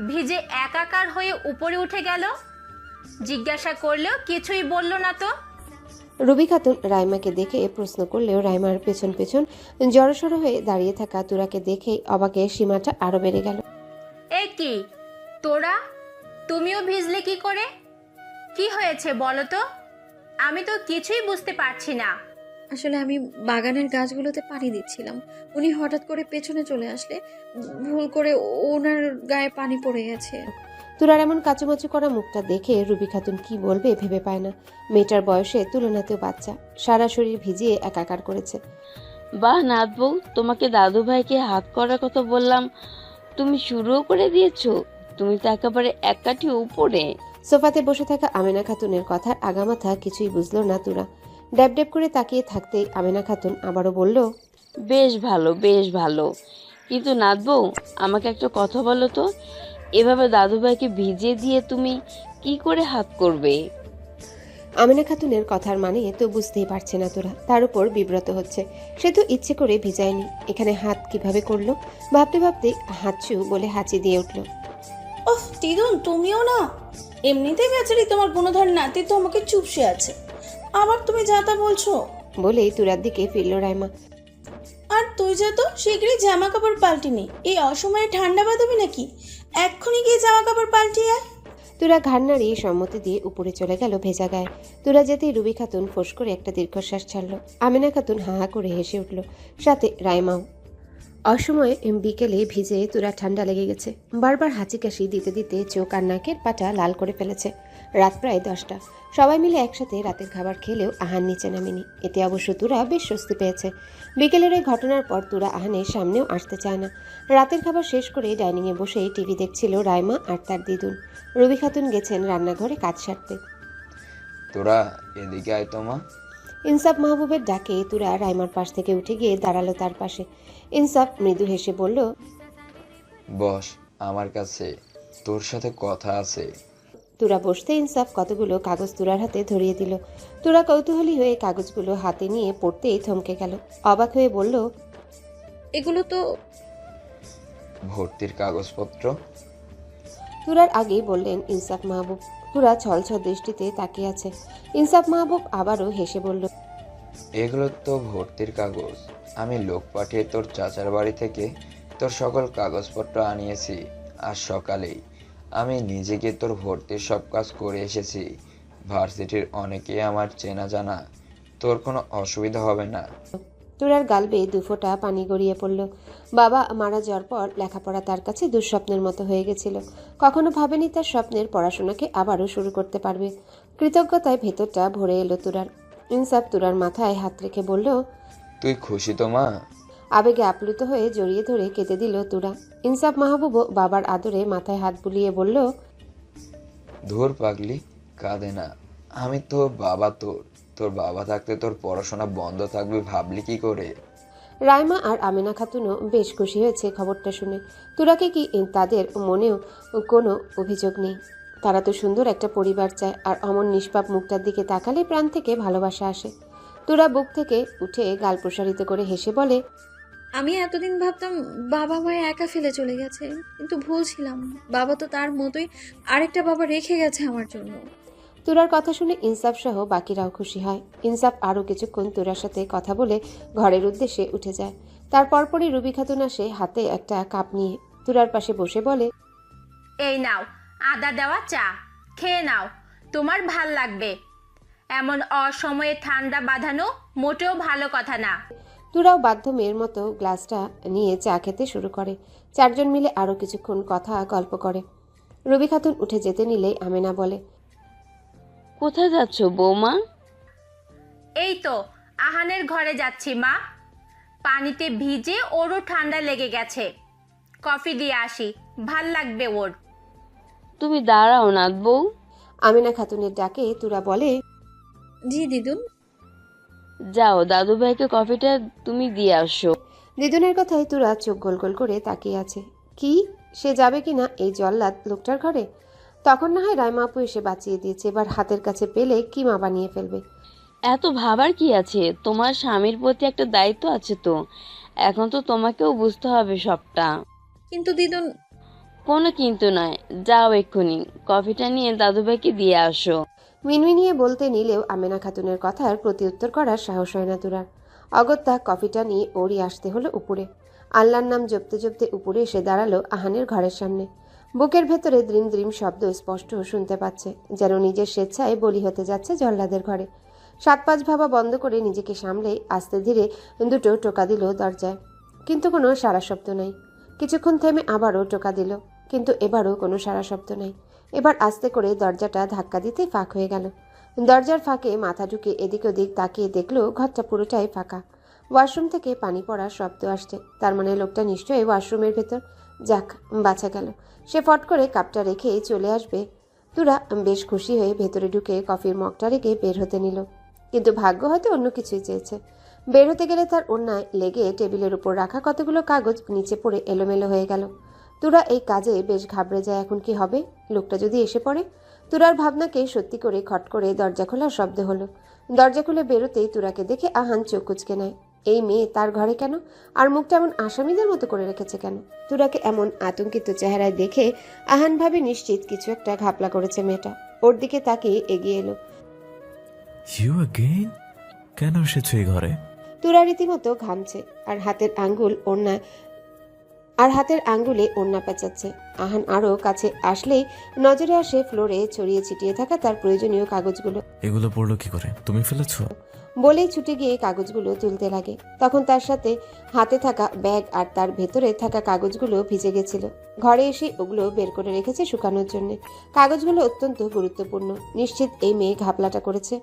ভিজে একাকার হয়ে উপরে উঠে গেল। জিজ্ঞাসা করলেও কিছুই বলল না তো। রুবি খাতুন রাইমাকে দেখে প্রশ্ন করলেও রাইমার পেছন পেছন জড়সড় হয়ে দাঁড়িয়ে থাকা তুরাকে দেখেই অবাকের সীমাটা আরো বেড়ে গেল। এ কি তোরা, তুমিও ভিজলে কি করে? কি হয়েছে বলো তো? আমি তো কিছুই বুঝতে পারছি না। আসলে আমি বাগানের গাছগুলোতে পানি দিচ্ছিলাম, উনি হঠাৎ করে পেছনে চলে আসলে ভুল করে ওনার গায়ে পানি পড়ে গেছে। তুরার এমন কাচুমাচু করা মুখটা দেখে রুবি খাতুন কি বলবে ভেবে পায় না। মেয়েটার বয়সে তুলনাতেও বাচ্চা, সারা শরীর ভিজিয়ে একাকার করেছে। বাহ নাথ বউ, তোমাকে দাদু ভাইকে হাত করার কথা বললাম, তুমি শুরুও করে দিয়েছো। তুমি তো একেবারে এক কাঠি উপরে। সোফাতে বসে থাকা আমেনা খাতুনের কথার আগামাথা কিছুই বুঝলো না তুরা। ড্যাব ড্যাব করে তাকিয়ে থাকতেই আমেনা খাতুন আবারও বলল, বেশ ভালো, বেশ ভালো। কিন্তু নাথ বউ, আমাকে একটা কথা বলো তো, এভাবে দাদু ভাইকে ভিজিয়ে দিয়ে তুমি কি করে হাত করবে? আমেনা খাতুনের কথার মানে তো বুঝতেই পারছে না তোরা, তার উপর বিব্রত হচ্ছে। সে তো ইচ্ছে করে ভিজায়নি, এখানে হাত কিভাবে করলো? ভাবতে ভাবতে হাঁচু বলে হাঁচি দিয়ে উঠল। ওহ দিদুন, তুমিও না। এমনিতেই বেচারি তোমার গুণধর নাতি তো আমাকে চুপসে আছে, আবার তুমি যা তা বলছো। বলেই তুরার দিকে ফিরল রাইমা। আর তুই যা তো শীঘ্রই জামা কাপড় পাল্টি নে, এই অসময়ে ঠান্ডা বাঁধাবি নাকি? এক্ষুনি গিয়ে জামা কাপড় পাল্টিয়ে আয়। তুরা ঘাড় নাড়িয়ে সম্মতি দিয়ে উপরে চলে গেল ভেজা গায়ে। তুরা যেতেই রুবি খাতুন ফোঁস করে একটা দীর্ঘশ্বাস ছাড়ল। আমিনা খাতুন হা হা করে হেসে উঠল, সাথে রাইমাও। অসময়ে বিকেলে ভিজে তুরা ঠান্ডা লেগে গেছে। বারবার হাঁচি কাশি দিতে দিতে চোখ আর নাকের পাটা লাল করে ফেলেছে। রাত প্রায় 10টা। সবাই মিলে একসাথে রাতের খাবার খেলেও আহান নিচে নামেনি। এতে অবশ্য তুরা বেশ স্বস্তি পেয়েছে। বিকেলের এই ঘটনার পর তুরা আহানের সামনেও আসতে চায় না। রাতের খাবার শেষ করে ডাইনিংয়ে বসে টিভি দেখছিল রাইমা আর তার দিদুন। রবি খাতুন গেছেন রান্নাঘরে কাজ সারতে। তোরা এদিকে আয় তো মা। ইনসাফ মাহবুবের ডাকে তুরা রাইমার পাশ থেকে উঠে গিয়ে দাঁড়ালো তার পাশে। ইনসাফ মৃদু হেসে বলল, বস আমার কাছে তোর সাথে কথা আছে। তুরা বসতে ইনসাফ কতগুলো কাগজ তুরার হাতে ধরিয়ে দিল। তুরা কৌতূহলী হয়ে কাগজগুলো হাতে নিয়ে পড়তেই থমকে গেল। অবাক হয়ে বলল, এগুলো তো ভর্তির কাগজপত্র। তুরার আগেই বললেন ইনসাফ মাহবুব। তুরা ছলছল দৃষ্টিতে তাকিয়ে আছে। ইনসাফ মাহবুব আবারও হেসে বলল, এগুলো তো ভর্তির কাগজ। আমি লোক পাঠিয়ে তোর চাচার বাড়ি থেকে তোর সকল কাগজপত্র আনিয়েছি। আজ সকালেই আমি নিজে গিয়ে তোর ভর্তির সব কাজ করে এসেছি। ভার্সিটির অনেকেই আমার চেনা জানা, তোর কোনো অসুবিধা হবে না। তুরার গাল বেয়ে দুফোঁটা পানি গড়িয়ে পড়ল। বাবা মারা যাওয়ার পর লেখাপড়া তার কাছে দুঃস্বপ্নের মতো হয়ে গেছিল। কখনো ভাবেনি তার স্বপ্নের পড়াশোনাকে আবারও শুরু করতে পারবে। কৃতজ্ঞতায় ভেতরটা ভরে এলো তুরার। ইনসাফ তুরার মাথায় হাত রেখে বলল, তুই খুশি তো মা? আবেগে আপ্লুত হয়ে জড়িয়ে ধরে কেঁদে দিল তুরা। ইনসাফ মাহবুবও বাবার আদরে মাথায় হাত বুলিয়ে বলল, ধুর পাগলি, কাঁদে না। আমি তো বাবা তোর। তোর বাবা থাকতে তোর পড়াশোনা বন্ধ থাকবে ভাবলি কি করে? রাইমা আর আমেনা খাতুনও বেশ খুশি হয়েছে খবরটা শুনে। তুরাকে কি তাদের মনেও কোনো অভিযোগ নেই? তারা তো সুন্দর একটা পরিবার চায়, আর অমন নিষ্পাপ মুখটার দিকে তাকালে প্রাণ থেকে ভালোবাসা আসে। তুরা বুক থেকে উঠে গাল প্রসারিত করে হেসে বলে, আমি এতদিন ভাবতাম বাবা মায়ে একা ফেলে চলে গেছে, কিন্তু ভুল ছিলাম। বাবা তো তার মতোই আরেকটা বাবা রেখে গেছে আমার জন্য। তুরার কথা শুনে ইনসাফ সহ বাকিরাও খুশি হয়। ইনসাফ আরও কিছুক্ষণ তুরার সাথে কথা বলে ঘরের উদ্দেশ্যে উঠে যায়। তার পরপরই রুবি খাতুন আসে হাতে একটা কাপ নিয়ে। তুরার পাশে বসে বলে, এই নাও আদা দেওয়া চা, খেয়ে নাও, তোমার ভাল লাগবে। এমন অসময়ে ঠান্ডা বাঁধানো মোটেও ভালো কথা না। তুরাও বাধ্য মেয়ের মতো গ্লাসটা নিয়ে চা খেতে শুরু করে। চারজন মিলে আরও কিছুক্ষণ কথা গল্প করে। রুবি খাতুন উঠে যেতে নিলেই আমেনা বলে, কোথায় যাচ্ছ বৌমা? এই তো আহানের ঘরে যাচ্ছি মা। পানিতে ভিজে ওরও ঠান্ডা লেগে গেছে, কফি দিয়ে আসি, ভাল লাগবে ওর। তুমি দাঁড়াও নাথ বউ। আমেনা খাতুনের ডাকে তুরা বলে, জি দিদুন। যাও দাদু ভাইকে কফিটা তুমি দিয়ে আসো। দিদুনের কথায় তুরা চোখ গোল গোল করে তাকিয়ে আছে। কি সে যাবে কিনা এই জল্লাদ লোকটার ঘরে? তখন না হয় রাইমা আপু এসে বাঁচিয়ে দিয়েছে, এবার হাতের কাছে পেলে কিমা বানিয়ে ফেলবে। এত ভাবার কি আছে? তোমার স্বামীর প্রতি একটা দায়িত্ব আছে তো। এখন তো তোমাকেও বুঝতে হবে সবটা। কিন্তু দিদুন, কোনো কিন্তু নয়, যাও এক্ষুনি কফিটা নিয়ে দাদু ভাইকে দিয়ে আসো। মিনমিনিয়ে বলতে নিলেও আমেনা খাতুনের কথার প্রতিউত্তর করার সাহস হয় না তুরার। অগত্যা কফিটা নিয়ে ওরই আসতে হলো উপরে। আল্লাহর নাম জপতে জপতে উপরে এসে দাঁড়ালো আহানের ঘরের সামনে। বুকের ভেতরে দ্রিম দ্রিম শব্দ স্পষ্ট শুনতে পাচ্ছে, যেন নিজের স্বেচ্ছায় বলি হতে যাচ্ছে জল্লাদের ঘরে। 7-5 ভাবা বন্ধ করে নিজেকে সামলে আস্তে ধীরে দুটো টোকা দিল দরজায়, কিন্তু কোনো সারা শব্দ নাই। কিছুক্ষণ থেমে আবারও টোকা দিল, কিন্তু এবারও কোনো সারা শব্দ নাই। এবার আস্তে করে দরজাটা ধাক্কা দিতে ফাঁক হয়ে গেল। দরজার ফাঁকে মাথা ঢুকে এদিক ওদিক তাকিয়ে দেখলো ঘরটা পুরোটাই ফাঁকা। ওয়াশরুম থেকে পানি পড়ার শব্দ আসছে, তার মানে লোকটা নিশ্চয়ই ওয়াশরুমের ভেতর। যাক, বাঁচা গেল। সে ফট করে কাপটা রেখেই চলে আসবে। তুরা বেশ খুশি হয়ে ভেতরে ঢুকে কফির মগটা রেখে বের হতে নিল, কিন্তু ভাগ্য হয়তো অন্য কিছুই চেয়েছে। বের হতে গেলে তার অন্যায় লেগে টেবিলের উপর রাখা কতগুলো কাগজ নিচে পড়ে এলোমেলো হয়ে গেল। তুরা এই কাজে বেশ ঘাবড়ে যায়। এখন কি হবে? লোকটা যদি এসে পড়ে? তুরার ভাবনাকে সত্যি করে খট করে দরজা খোলার শব্দ হলো। দরজা খুলে বেরোতেই তুরাকে দেখে আহান চোখ কুঁচকে নেয়। এই মেয়ে তার ঘরে কেন? আর মুখটা এমন আসামিদের মতো করে রেখেছে কেন? তুরাকে এমন আতঙ্কিত চেহারায় দেখে আহান ভাবে নিশ্চিত কিছু একটা ঘাপলা করেছে মেয়েটা। ওর দিকে তাকিয়ে এগিয়ে এলো। You again? কেন এসেছো এই ঘরে? তুরা রীতিমতো ঘামছে, আর হাতের আঙ্গুলে ওড়না পেঁচাচ্ছে। আহান আরও কাছে আসলেই নজরে আসে ফ্লোরে ছড়িয়ে ছিটিয়ে থাকা তার প্রয়োজনীয় কাগজগুলো। এগুলো পড়লো কি করে? তুমি ফেলেছো? বলেই ছুটে গিয়ে কাগজগুলো তুলতে লাগে। তখন তার সাথে হাতে থাকা ব্যাগ আর তার ভেতরে থাকা কাগজগুলো ভিজে গেছিল। ঘরে এসে ওগুলো বের করে রেখেছে শুকানোর জন্য। কাগজগুলো অত্যন্ত গুরুত্বপূর্ণ। নিশ্চিত এই মেয়ে ঘাপলাটা করেছে।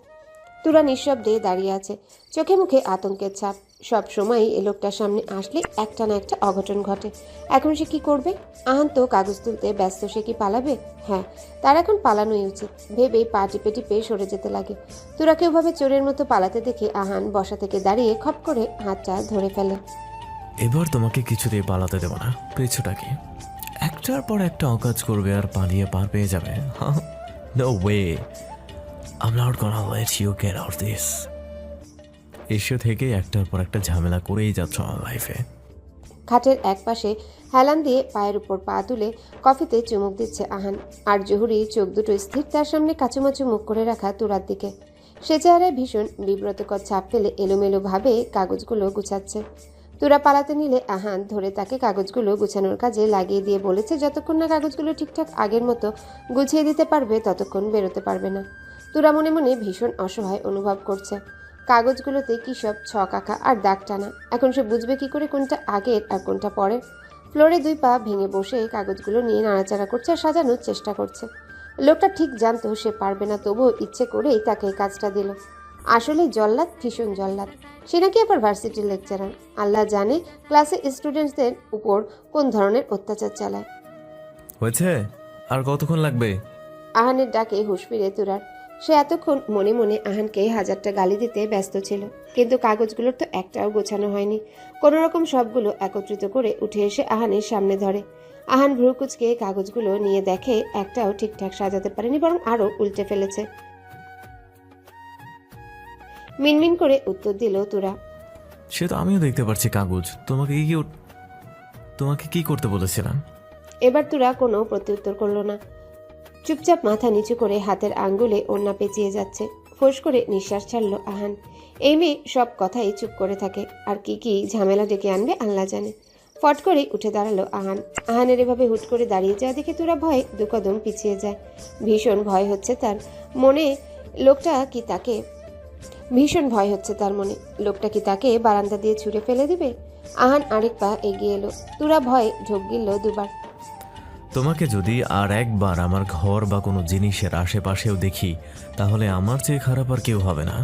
তুরা নিঃশব্দে দাঁড়িয়ে আছে, চোখে মুখে আতঙ্কের ছাপ। সব সময় এ লোকটার সামনে আসলে একটা না একটা অঘটন ঘটে। এখন সে কি করবে? আহান তো কাগজ তুলতে ব্যস্ত, সে কি পালাবে? হ্যাঁ, তার এখন পালানোই উচিত ভেবেই পা টিপে টিপে সরে যেতে লাগে। তুরাকে ওভাবে চোরের মতো পালাতে দেখে আহান বসা থেকে দাঁড়িয়ে খপ করে হাতটা ধরে ফেলে। এবার তোমাকে কিছুতেই পালাতে দেবো না। পেয়েছোটা কি? একটার পর একটা অকাজ করবে আর পালিয়ে পার পেয়ে যাবে। No way, I'm not gonna let you get out of this. এসে থেকে একটার পর একটা ঝামেলা করেই যাচ্ছ আমার লাইফে। খাটের একপাশে হেলান দিয়ে পায়ের উপর পা তুলে কফিতে চুমুক দিচ্ছে আহান, আর জহুরি চোখ দুটো স্থির তার সামনে কাচুমাচু মুখ করে রাখা তুরার দিকে। সে চেহারায় ভীষণ বিব্রতকর ছাপ ফেলে এলোমেলো ভাবে কাগজগুলো গুছাচ্ছে। তুরা পালাতে নিলে আহান ধরে তাকে কাগজগুলো গুছানোর কাজে লাগিয়ে দিয়ে বলেছে, যতক্ষণ না কাগজগুলো ঠিকঠাক আগের মতো গুছিয়ে দিতে পারবে ততক্ষণ বেরোতে পারবে না। তুরা মনে মনে ভীষণ অসহায় অনুভব করছে। কাগজগুলোতে কী সব ছক আঁকা আর দাগ টানা। এখন সে বুঝবে কি করে কোনটা আগের আর কোনটা পরের। ফ্লোরে 2 পা ভেঙে বসে কাগজগুলো নিয়ে নাড়াচাড়া করছে আর সাজানোর চেষ্টা করছে। লোকটা ঠিক জানতো সে পারবে না, তবুও ইচ্ছে করেই তাকে এই কাজটা দিল। আসলে জল্লাদ, ভীষণ জল্লাদ। সে নাকি আবার ভার্সিটির লেকচারার। আল্লাহ জানে ক্লাসে স্টুডেন্টসদের উপর কোন ধরনের অত্যাচার চালায়। হয়েছে? আর কতক্ষণ লাগবে? আহানের ডাকে হুঁশ ফিরে তুরার। সে এতক্ষণ মনে মনে আহানকে 1000টা গালি দিতে ব্যস্ত ছিল, কিন্তু কাগজগুলোর তো একটাও গোছানো হয়নি। কোনো রকম সবগুলো একত্রিত করে উঠে এসে আহানের সামনে ধরে। আহান ভ্রুকুচকে কাগজগুলো নিয়ে দেখে একটাও ঠিকঠাক সাজাতে পারেনি, বরং আরও উল্টে ফেলেছে। মিনমিন করে উত্তর দিল তুরা, সে তো আমিও দেখতে পাচ্ছি কাগজ। তোমাকে কি করতে বলেছিলাম? এবার তুরা কোনো প্রত্যুত্তর করল না। চুপচাপ মাথা নিচু করে হাতের আঙ্গুলে ওড়না পেঁচিয়ে যাচ্ছে। ফোঁস করে নিঃশ্বাস ছাড়ল আহান। এই মেয়ে সব কথাই চুপ করে থাকে, আর কি কি ঝামেলা ডেকে আনবে আল্লাহ জানে। ফট করে উঠে দাঁড়ালো আহান। আহানের এভাবে হুট করে দাঁড়িয়ে যাওয়া দেখে তুরা ভয়ে 2 কদম পিছিয়ে যায়। ভীষণ ভয় হচ্ছে তার মনে, লোকটা কি তাকে বারান্দা দিয়ে ছুঁড়ে ফেলে দিবে। আহান আরেক পা এগিয়ে এলো। তুরা ভয়ে ঢোক গিলল 2 বার। তোমাকে যদি আর একবার আমার ঘর বা কোনো জিনিসের আশেপাশেও দেখি, তাহলে আমার চেয়ে খারাপ আর কেউ হবে না।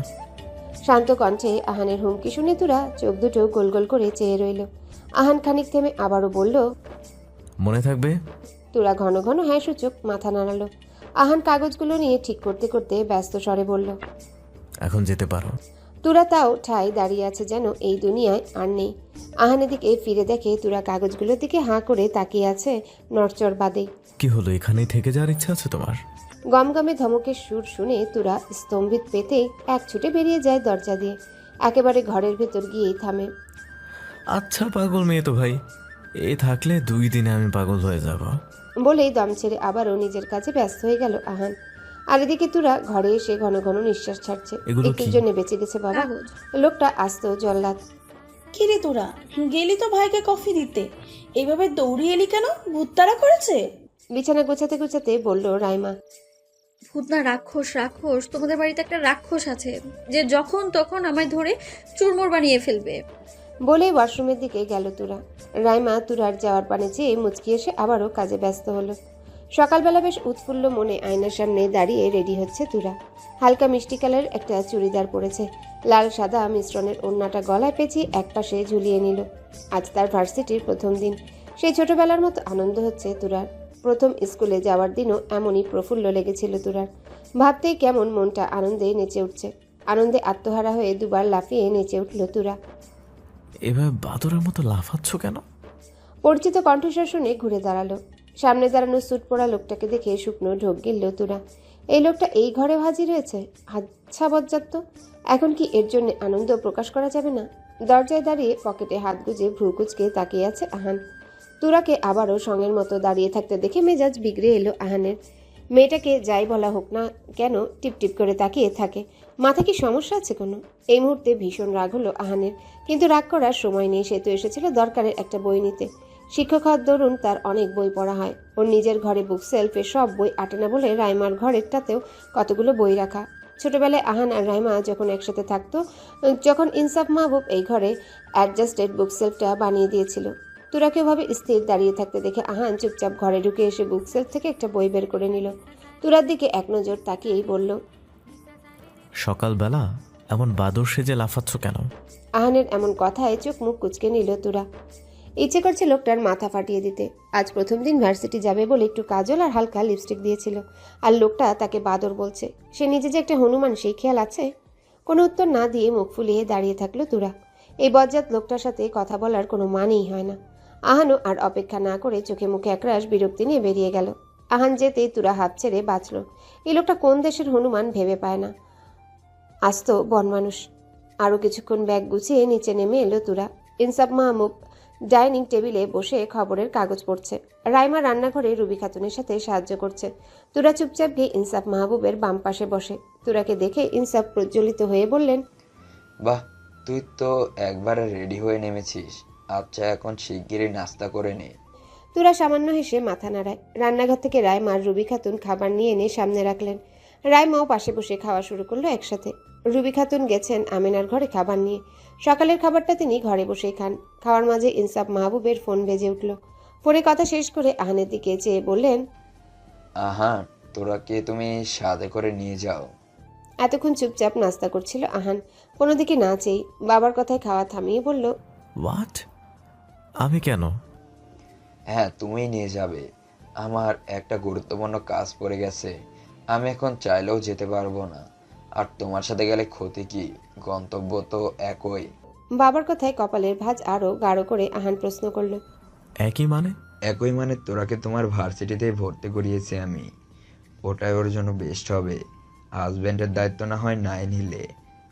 শান্ত কণ্ঠে আহানের হুমকি শুনে তুরা চোখ দুটো গোল গোল করে চেয়ে রইল। আহান খানিক থেমে আবারও বলল, মনে থাকবে? তুরা ঘন ঘন হ্যাঁ সূচক মাথা নাড়ালো। আহান কাগজগুলো নিয়ে ঠিক করতে করতে ব্যস্ত স্বরে বলল, এখন যেতে পারো। তুরা তাও ঠাই দাঁড়িয়ে আছে, যেন এই দুনিয়ায় আর নেই। আহানের দিকে ফিরে দেখে তুরা কাগজগুলোর দিকে হাঁ করে তাকিয়ে আছে নড়চড় বাদে। কি হলো, এখানেই থেকে যাওয়ার ইচ্ছা আছে তোমার? গমগমে ধমকের সুর শুনে তুরা স্তম্ভিত পেতে এক ছুটে বেরিয়ে যায় দরজা দিয়ে। একেবারে ঘরের ভেতর গিয়েই থামে। আচ্ছা পাগল মেয়ে তো ভাই, এ থাকলে 2 দিনে আমি পাগল হয়ে যাব। বলেই দম ছেড়ে আবারও নিজের কাছে ব্যস্ত হয়ে গেল আহান। আর এদিকে তুরা ঘরে এসে ঘন ঘন নিঃশ্বাস ছাড়ছে। এগুলো একটুর কি? জন্য বেঁচে গেছে বাবা। কাগজ। লোকটা আস্ত জল্লাদ। কিরে তোরা, গেলি তো ভাইকে কফি দিতে, এইভাবে দৌড়িয়ে এলি কেন? ভূত তাড়া করেছে? বিছানা গোছাতে গোছাতে বলল রাইমা। ভূত না, রাক্ষস। তোমাদের বাড়িতে একটা রাক্ষস আছে যে যখন তখন আমায় ধরে চুরমুর বানিয়ে ফেলবে। বলে ওয়াশরুমের দিকে গেল তুরা। রাইমা তুরার যাওয়ার পানে চেয়ে মুচকি এসে আবারও কাজে ব্যস্ত হলো। সকালবেলা বেশ উৎফুল্ল মনে আয়নার সামনে দাঁড়িয়ে রেডি হচ্ছে তুরা। হালকা মিষ্টি কালার একটা চুড়িদার পরেছে। লাল সাদা মিশ্রণের ওড়নাটা গলায় পেঁচিয়ে একপাশে ঝুলিয়ে নিল। আজ তার ভার্সিটির প্রথম দিন। সেই ছোটবেলার মতো আনন্দ হচ্ছে তুরার। প্রথম স্কুলে যাওয়ার দিনও এমনই প্রফুল্ল লেগেছিল তুরার। ভাবতেই কেমন মনটা আনন্দে নেচে উঠছে। আনন্দে আত্মহারা হয়ে 2 বার লাফিয়ে নেচে উঠল তুরা। এবার বাদরের মতো লাফাচ্ছ কেন? পরিচিত কণ্ঠস্বর শুনে ঘুরে দাঁড়ালো। সামনে দাঁড়ানো স্যুট পরা লোকটাকে দেখে শুকনো ঢোক গিলল তুরা। এই লোকটা এই ঘরে হাজির হয়েছে? আচ্ছা বজ্জাত। এখন কি এর জন্য আনন্দ প্রকাশ করা যাবে না? দরজায় দাঁড়িয়ে পকেটে হাত গুজে ভ্রুকুচকে তাকিয়ে আছে আহান। তুরাকে আবারও সঙ্গের মতো দাঁড়িয়ে থাকতে দেখে মেজাজ বিগড়ে এলো আহানের। মেয়েটাকে যাই বলা হোক না কেন টিপটিপ করে তাকিয়ে থাকে। মাথা কি সমস্যা আছে কোনো? এই মুহূর্তে ভীষণ রাগ হলো আহানের, কিন্তু রাগ করার সময় নেই। সে তো এসেছিল দরকারের একটা বই নিতে। শিক্ষক হওয়ার দরুন তার অনেক বই পড়া হয়। ওর নিজের ঘরে বুক সেলফে সব বই আটে না বলে রাইমার ঘরেরটাতেও কতগুলো বই রাখা। ছোটবেলায় আহান আর রাইমা যখন একসাথে থাকতো, যখন ইনসাফ মাহবুব এই ঘরে অ্যাডজাস্টেড বুক সেলফটা বানিয়ে দিয়েছিল। তুরাকে ওভাবে স্থির দাঁড়িয়ে থাকতে দেখে আহান চুপচাপ ঘরে ঢুকে এসে বুক সেলফ থেকে একটা বই বের করে নিল। তুরার দিকে এক নজর তাকিয়েই বলল, সকালবেলা এমন বাদর সেজে লাফাচ্ছ কেন? আহানের এমন কথায় চোখ মুখ কুচকে নিল তুরা। ইচ্ছে করছে লোকটার মাথা ফাটিয়ে দিতে। আজ প্রথম দিন ভার্সিটি যাবে বলে একটু কাজল আর হালকা লিপস্টিক দিয়েছিল, আর লোকটা তাকে বাদর বলছে। সে নিজে যে একটা হনুমান সেই খেয়াল আছে? কোনো উত্তর না দিয়ে মুখ ফুলিয়ে দাঁড়িয়ে থাকলো তুরা। এই বজ্জাত লোকটার সাথে কথা বলার কোনো মানেই হয় না। আহানও আর অপেক্ষা না করে চোখে মুখে একরাশ বিরক্তি নিয়ে বেরিয়ে গেল। আহান যেতেই তুরা হাঁপ ছেড়ে বাঁচল। এই লোকটা কোন দেশের হনুমান ভেবে পায় না, আস্ত বনমানুষ। আরও কিছুক্ষণ ব্যাগ গুছিয়ে নিচে নেমে এলো তুরা। ইনসাফ মাহমুদ ডাইনিং টেবিলে বসে খবরের কাগজ পড়ছে। রাইমা রান্নাঘরে রুবি খাতুনের সাথে সাহায্য করছে। তুরা চুপচাপ গিয়ে ইনসাফ মাহবুবের বাম পাশে বসে। তুরাকে দেখে ইনসাফ প্রজ্বলিত হয়ে বললেন, বাহ, তুই তো একবারে রেডি হয়ে নেমেছিস। আচ্ছা, এখন শিগগিরই নাস্তা করে নে। তুরা সামান্য হেসে মাথা নাড়ায়। রান্নাঘর থেকে রাইমা আর রুবি খাতুন খাবার নিয়ে এনে সামনে রাখলেন। রাইমাও পাশে বসে খাওয়া শুরু করলো একসাথে। রুবি খাতুন গেছেন আমিনার ঘরে খাবার নিয়ে। সকালের খাবারটা তিনি ঘরে বসেই খান। খাওয়ার মাঝে ইনসাফ মাহবুবের ফোন বেজে উঠল। ফোনে কথা শেষ করে আহানের দিকে চেয়ে বললেন, আহান, তোরাকে তুমি সাথে করে নিয়ে যাও। এতক্ষণ চুপচাপ নাস্তা করছিল আহান। কোনো দিকে না চেয়ে বাবার কথায় খাওয়া থামিয়ে বলল, হোয়াট? আমি কেন? হ্যাঁ, তুমিই নিয়ে যাবে। আমার একটা গুরুত্বপূর্ণ কাজ পড়ে গেছে, আমি এখন চাইলেও যেতে পারবো না। আর তোমার সাথে গেলে ক্ষতি কি? গন্তব্য তো একই। বাবার কথায় কপালের ভাঁজ আরও গাঢ় করে আহান প্রশ্ন করল, একই মানে? একই মানে তোরাকে তোমার ভার্সিটিতে ভর্তি করিয়েছি আমি। ওটাই ওর জন্য বেস্ট হবে। হাজব্যান্ডের দায়িত্ব না হয় নাই নিলে,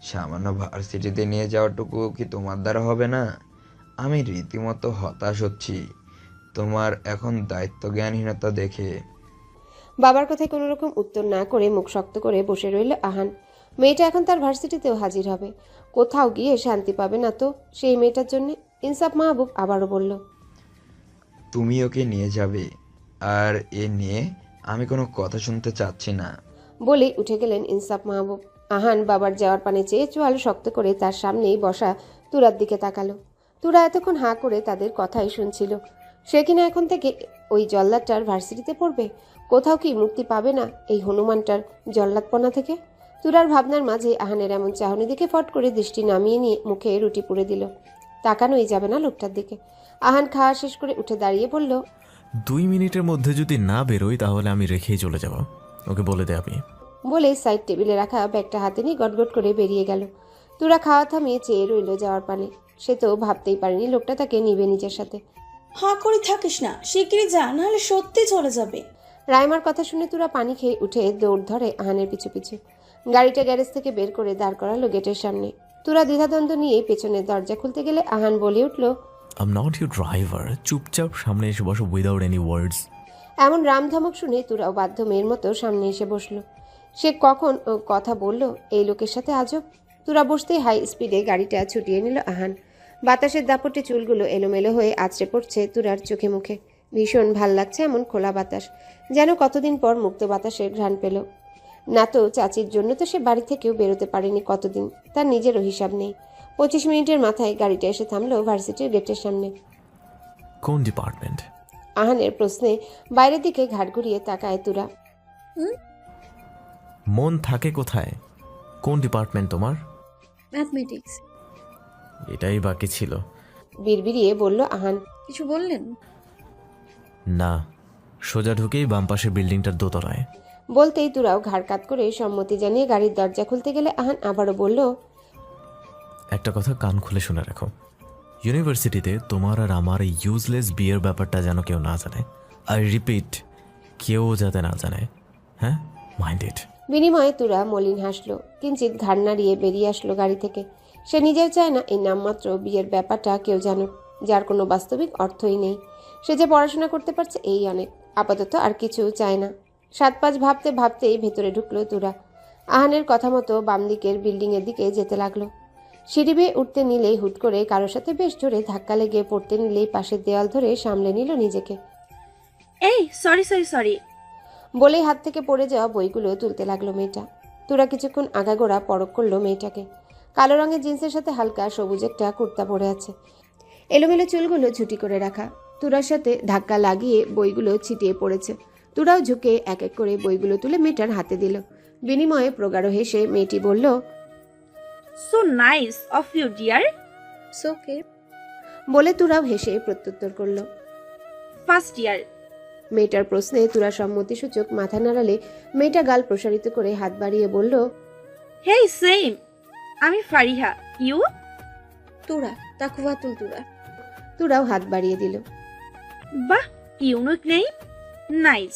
সামান্য ভার্সিটিতে নিয়ে যাওয়াটুকু কি তোমার দ্বারা হবে না? আমি রীতিমতো হতাশ হচ্ছি তোমার এখন দায়িত্ব জ্ঞানহীনতা দেখে। বাবার কথায় কোনো রকম উত্তর না করে মুখ শক্ত করে বসে রইল আহান। মেয়েটা এখন তার ভার্সিটিতেও হাজির হবে। কোথাও গিয়ে শান্তি পাবে না তো সেই মেয়েটার জন্য। ইনসাফ মাহবুব আবারও বলল, তুমি ওকে নিয়ে যাবে, আর এ নিয়ে আমি কোনো কথা শুনতে চাচ্ছি না। বলেই উঠে গেলেন ইনসাফ মাহবুব। আহান বাবার যাওয়ার পানে চেয়ে চোয়াল শক্ত করে তার সামনেই বসা তুরার দিকে তাকালো। তুরা এতক্ষণ হাঁ করে তাদের কথাই শুনছিল। সে কিনা এখন থেকে ওই জল্লাদটার ভার্সিটিতে পড়বে? কোথাও কি মুক্তি পাবে না এই হনুমানটার জল্লাদপনা থেকে? তুরার ভাবনার মাঝে আহানের এমন চাহনি দিকে ফট করে দৃষ্টি নামিয়ে নিয়ে মুখে রুটি পুড়ে দিল। তাকানোই যাবে না লোকটার দিকে। আহান খাওয়া শেষ করে উঠে দাঁড়িয়ে বলল, 2 মিনিটের মধ্যে যদি না বেরোই তাহলে আমি রেখেই চলে যাব। ওকে বলে দে আপনি। বলে সাইড টেবিলে রাখা ব্যাগটা হাতে নিয়ে গটগট করে বেরিয়ে গেল। তুরা খাওয়া থামিয়ে চেয়ে রইল যাওয়ার পানে। সে তো ভাবতেই পারেনি লোকটা তাকে নিবে নিজের সাথে। হাঁ করে থাকিস না, শিগগিরই যা, নাহলে সত্যি চলে যাবে। রাইমার কথা শুনে তুরা পানি খেয়ে উঠে দৌড় ধরে আহানের পিছু পিছু। গাড়িটা গ্যারেজ থেকে বের করে দাঁড় করালো গেটের সামনে। তুরা দ্বিধাদ্বন্দ্ব নিয়ে পেছনের দরজা খুলতে গেলে আহান বলে উঠল, আম নট ইউর ড্রাইভার। চুপচাপ সামনে এসে বসো উইদাউট এনি ওয়ার্ডস। এমন রামধমক শুনে তুরাও বাধ্য মেয়ের মতো সামনে এসে বসলো। সে কখন কথা বলল এই লোকের সাথে আজব। তুরা বসতেই হাই স্পিডে গাড়িটা ছুটিয়ে নিল আহান। বাতাসের দাপটে চুলগুলো এলোমেলো হয়ে আছড়ে পড়ছে তুরার চোখে মুখে। ভীষণ ভাল লাগছে এমন খোলা বাতাস, যেন কতদিন পর মুক্ত বাতাসের ঘ্রাণ পেল। না তো চাচির জন্য তো সে বাড়ি থেকেও বেরোতে পারেনি কতদিন, তার নিজেরও হিসাব নেই। 25 মিনিটের মাথায় গাড়িটা এসে থামলো ভার্সিটির গেটের সামনে। কোন ডিপার্টমেন্ট? আহানের প্রশ্নে বাইরের দিকে ঘাট ঘুরিয়ে তাকায় তুরা। মন থাকে কোথায়? কোন ডিপার্টমেন্ট তোমার? ম্যাথমেটিক্স। এটাই বাকি ছিল। বিড়বিড়িয়ে বলল আহান। কিছু বললেন? না, সোজা ঢুকেই বাম পাশের বিল্ডিংটার দোতলায়। বলতেই তুরাও ঘাড় কাত করে সম্মতি জানিয়ে গাড়ির দরজা খুলতে গেলে আহান আবারও বলল, একটা কথা কান খুলে শুনে রাখো, ইউনিভার্সিটিতে তোমার আর আমার এই ইউজলেস বিয়ের ব্যাপারটা যেন কেউ না জানে। আই রিপিট, কেউ যাতে না জানে। হ্যাঁ, মাইন্ড ইট। বিনিময়ে তুরা মলিন হাসলো। কিঞ্চিত ঘাড় নাড়িয়ে বেরিয়ে আসলো গাড়ি থেকে। সে নিজেও চায় না এই নামমাত্র বিয়ের ব্যাপারটা কেউ জানুক, যার কোনো বাস্তবিক অর্থই নেই। সে যে পড়াশোনা করতে পারছে এই অনেক। আপাতত আর কিছু চায় না। 7-5 ভাবতে ভাবতেই ভেতরে ঢুকলো তুরা। আহানের কথা মতো বাম দিকের বিল্ডিংয়ের দিকে যেতে লাগলো। সিঁড়ি বেয়ে উঠতে নিলেই হুট করে কারোর সাথে বেশ জোরে ধাক্কা লেগে পড়তে নিলেই পাশের দেওয়াল ধরে সামলে নিল নিজেকে। এই সরি বলেই হাত থেকে পড়ে যাওয়া বইগুলো তুলতে লাগলো মেয়েটা। তুরা কিছুক্ষণ আগাগোড়া পরখ করলো মেয়েটাকে। কালো রঙের জিন্সের সাথে হালকা সবুজ একটা কুর্তা পরে আছে। এলোমেলো চুলগুলো ঝুটি করে রাখা। তুরার সাথে ধাক্কা লাগিয়ে বইগুলো ছিটিয়ে পড়েছে। তুরাও ঝুঁকে এক এক করে বইগুলো তুলে মেয়েটার হাতে দিল। বিনিময়ে প্রগাঢ় হেসে মেয়েটি বলল, so nice of you dear. Okay. বলে তুরাও হেসে প্রত্যুত্তর করলো। First year. মেয়েটার প্রশ্নে তুরা সম্মতিসূচক মাথা নাড়ালে মেয়েটা গাল প্রসারিত করে হাত বাড়িয়ে বলল, হেই সেম, আমি ফারিহা। ইউ? তুরা তাকুয়াতুল তুরা। তুরাও হাত বাড়িয়ে দিল। বাহ, ইউনিক নেই, নাইস।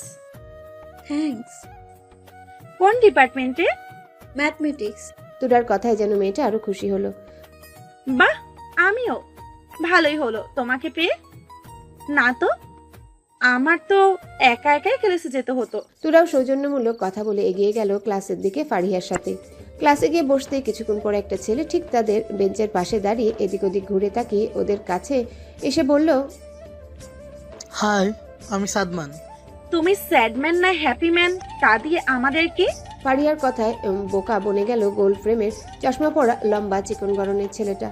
থ্যাঙ্কস। কোন ডিপার্টমেন্টে? ম্যাথমেটিক্স। তুরার কথায় যেন মেয়েটা আরো খুশি হলো। বাহ, আমিও। ভালোই হলো তোমাকে পেয়ে। না তো আমার তো একা একাই ক্লাসে যেতে হতো। তুরাও সৌজন্যমূলক কথা বলে এগিয়ে গেল ক্লাসের দিকে ফারিহার সাথে। ক্লাসে গিয়ে বসতে কিছুক্ষণ পর একটা ছেলে ঠিক তাদের বেঞ্চের পাশে দাঁড়িয়ে এদিক ওদিক ঘুরে তাকিয়ে ওদের কাছে এসে বলল, হাই, আমি সাদমান। তুমি স্যাড ম্যান না হ্যাপি ম্যান তা দিয়ে আমাদেরকে? ফারিহার কথায় বোকা বনে গেল গোল ফ্রেমের চশমা পরা লম্বা চিকন গড়নের ছেলেটা।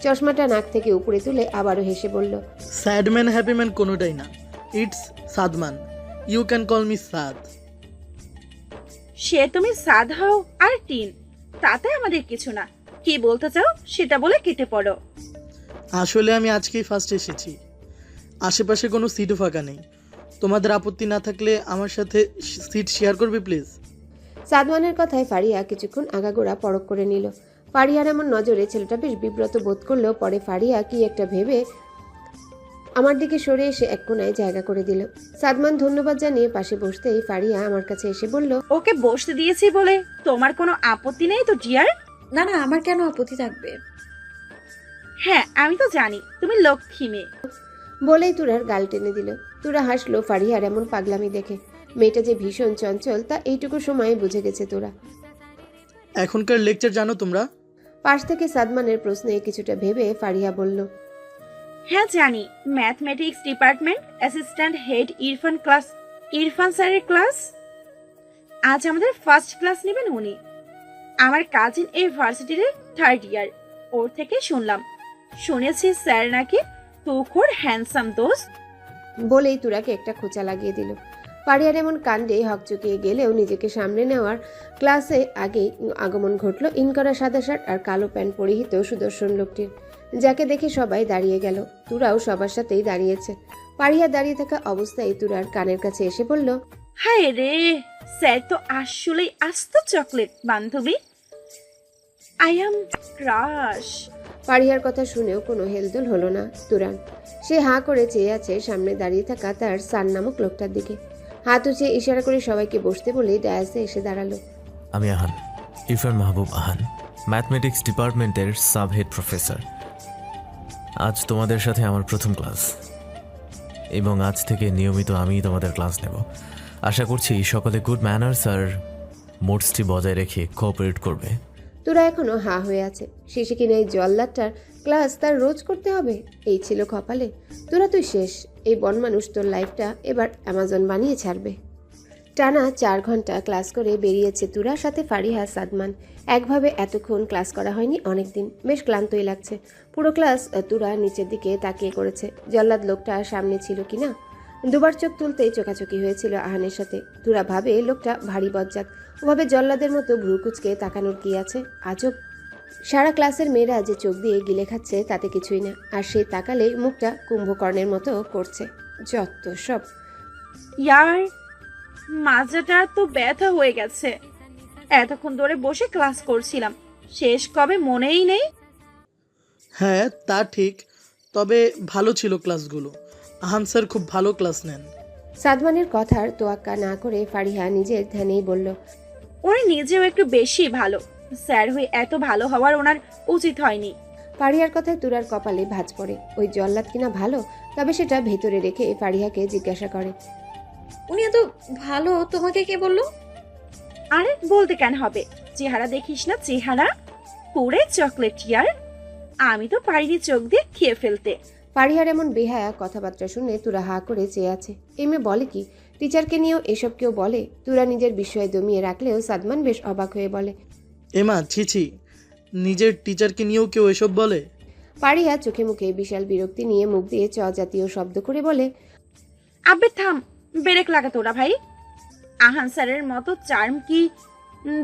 চশমাটা নাক থেকে উপরে তুলে আবারও হেসে বলল, স্যাডম্যান হ্যাপিম্যান কোনোটাই না, it's Sadman. You can call me Saad. সে তুমি সাদ হও আর টিন, তাতে আমাদের কিছু না। কি বলতে চাও সেটা বলে কেটে পড়ো। আসলে আমি আজকেই ফার্স্ট এসেছি, আশেপাশে কোনো সিটও ফাঁকা নেই। তোমাদের আপত্তি না থাকলে আমার সাথে সিট শেয়ার করবে প্লিজ? সাদমানের কথায় ফারিয়া কিছুক্ষণ আগাগোড়া পরখ করে নিল। ফারিয়ার এমন নজরে ছেলেটা বেশ বিব্রত বোধ করলেও পরে ফারিয়া কি একটা ভেবে আমার দিকে সরে এসে এক কোনায় জায়গা করে দিল। সাদমান ধন্যবাদ জানিয়ে পাশে বসতেই ফারিয়া আমার কাছে এসে বলল, ওকে বসতে দিয়েছি বলে তোমার কোনো আপত্তি নেই তো ডিয়ার? না না, আমার কেন আপত্তি থাকবে? হ্যাঁ, আমি তো জানি তুমি লক্ষ্মী মেয়ে। বলেই তুরার গাল টেনে দিল। তুরা হাসলো ফারিয়ার এমন পাগলামি দেখে। মেয়েটা যে ভীষণ চঞ্চল তা এইটুকু সময়ে বুঝে গেছে তোরা। এখনকার লেকচার জানো তোমরা? পাশ থেকে সাদমানের প্রশ্নে কিছুটা ভেবে ফারিয়া বলল, হ্যাঁ জানি, mathematics department assistant head Irfan স্যারের ক্লাস। আজ আমাদের ফার্স্ট ক্লাস নেবেন উনি। আমার কাজিন এই ভার্সিটির 3rd ইয়ার। ওর থেকে শুনেছি স্যার নাকি তুখোর হ্যান্ডসাম দোস্ত। বলেই তুরাকে একটা খোঁচা লাগিয়ে দিল। ফারিয়ার এমন কাণ্ডে হকচকিয়ে গেলেও নিজেকে সামনে নেওয়ার ক্লাসে আগেই আগমন ঘটল ইনকরা সাদা শার্ট আর কালো প্যান্ট পরিহিত সুদর্শন লোকটির, যাকে দেখে সবাই দাঁড়িয়ে গেল। তুরাও সবার সাথেই দাঁড়িয়েছে। ফারিয়া দাঁড়িয়ে থাকা অবস্থায় তুরার কানের কাছে এসে বলল, হায় রে, স্যার তো আসলেই আস্ত চকলেট বান্ধবী। I am crush. ফারিয়ার কথা শুনেও কোনো হেলদোল হলো না তুরান। সে হাঁ করে চেয়ে আছে সামনে দাঁড়িয়ে থাকা তার সান নামক লোকটার দিকে। হাত উঁচিয়ে ইশারা করে সবাইকে বসতে বলে ডায়াসে এসে দাঁড়ালো। আমি আহান, ইরফান মাহবুব আহান, ম্যাথমেটিক্স ডিপার্টমেন্টের সাব হেড প্রফেসর। আজ তোমাদের সাথে আমার প্রথম ক্লাস এবং আজ থেকে নিয়মিত আমি তোমাদের ক্লাস নেব। আশা করছি সকলে গুড ম্যানার্স আর মোডসটি বজায় রেখে কোঅপারেট করবে। তোরা এখনো হা হয়ে আছে। শেষে কিনা এই জল্লাদটার ক্লাস তার রোজ করতে হবে, এই ছিল কপালে। তোরা তুই শেষ। এই বন মানুষ তোর লাইফটা এবার অ্যামাজন বানিয়ে ছাড়বে। টানা 4 ঘন্টা ক্লাস করে বেরিয়েছে তুরা, সাথে ফারিহা, সাদমান। একভাবে এতক্ষণ ক্লাস করা হয়নি অনেকদিন। বেশ ক্লান্তই লাগছে। পুরো ক্লাস তুরা নিচের দিকে তাকিয়ে করেছে। জল্লাদ লোকটা সামনে ছিল কিনা। দুবার চোখ তুলতেই চোখাচোখি হয়েছিল আহানের সাথে। তুরা ভাবে লোকটা ভারী বজ্জাত। ওভাবে জল্লাদের মতো ভ্রু কুচকে তাকানোর কি আছে? আজব। সারা ক্লাসের মেয়েরা যে চোখ দিয়ে গিলে খাচ্ছে তাতে কিছুই না, আর সে তাকালেই মুখটা কুম্ভকর্ণের মতো করছে। যত সব। ইয়ার, মাজাটা তো ব্যথা হয়ে গেছে। এতক্ষণ ধরে বসে ক্লাস করছিলাম, শেষ কবে মনেই নেই। হ্যাঁ তা ঠিক, তবে ভালো ছিল ক্লাসগুলো। আহান স্যার খুব ভালো ক্লাস নেন। সাদমানের কথার তোয়াক্কা না করে ফারিহা নিজের ধ্যানেই বলল, উনি নিজেও একটু বেশি ভালো। স্যার হয়ে এত ভালো হওয়ার ওনার উচিত হয়নি। ফারিহার কথায় তুরার কপালে ভাঁজ পড়ে। ওই জল্লাদ কিনা ভালো, তবে সেটা ভেতরে রেখে ফারিহাকে জিজ্ঞাসা করে, উনি এত ভালো তোমাকে কে বললো? আরে বলতে কেন হবে, চেহারা দেখিস না চেহারা, পুরে চকলেট ইয়ার। আমি তো পারিনি চোখ দিয়ে খেয়ে ফেলতে। ফারিহার এমন বেহায়া কথাবার্তা শুনে তুরা হা করে চেয়ে আছে। এই মেয়ে বলে কি? টিচারকে নিয়েও এসব কেউ বলে? তুরা নিজের বিস্ময় দমিয়ে রাখলেও সাদমান বেশ অবাক হয়ে বলে, এমা ছিছি, নিজের টিচারকে নিয়েও কেউ এসব বলে? ফারিহা চোখে মুখে বিশাল বিরক্তি নিয়ে মুখ দিয়ে চ জাতীয় শব্দ করে বলে, আবে থাম, ব্রেক লাগা তোরা ভাই। আহান স্যারের মতো চার্ম কি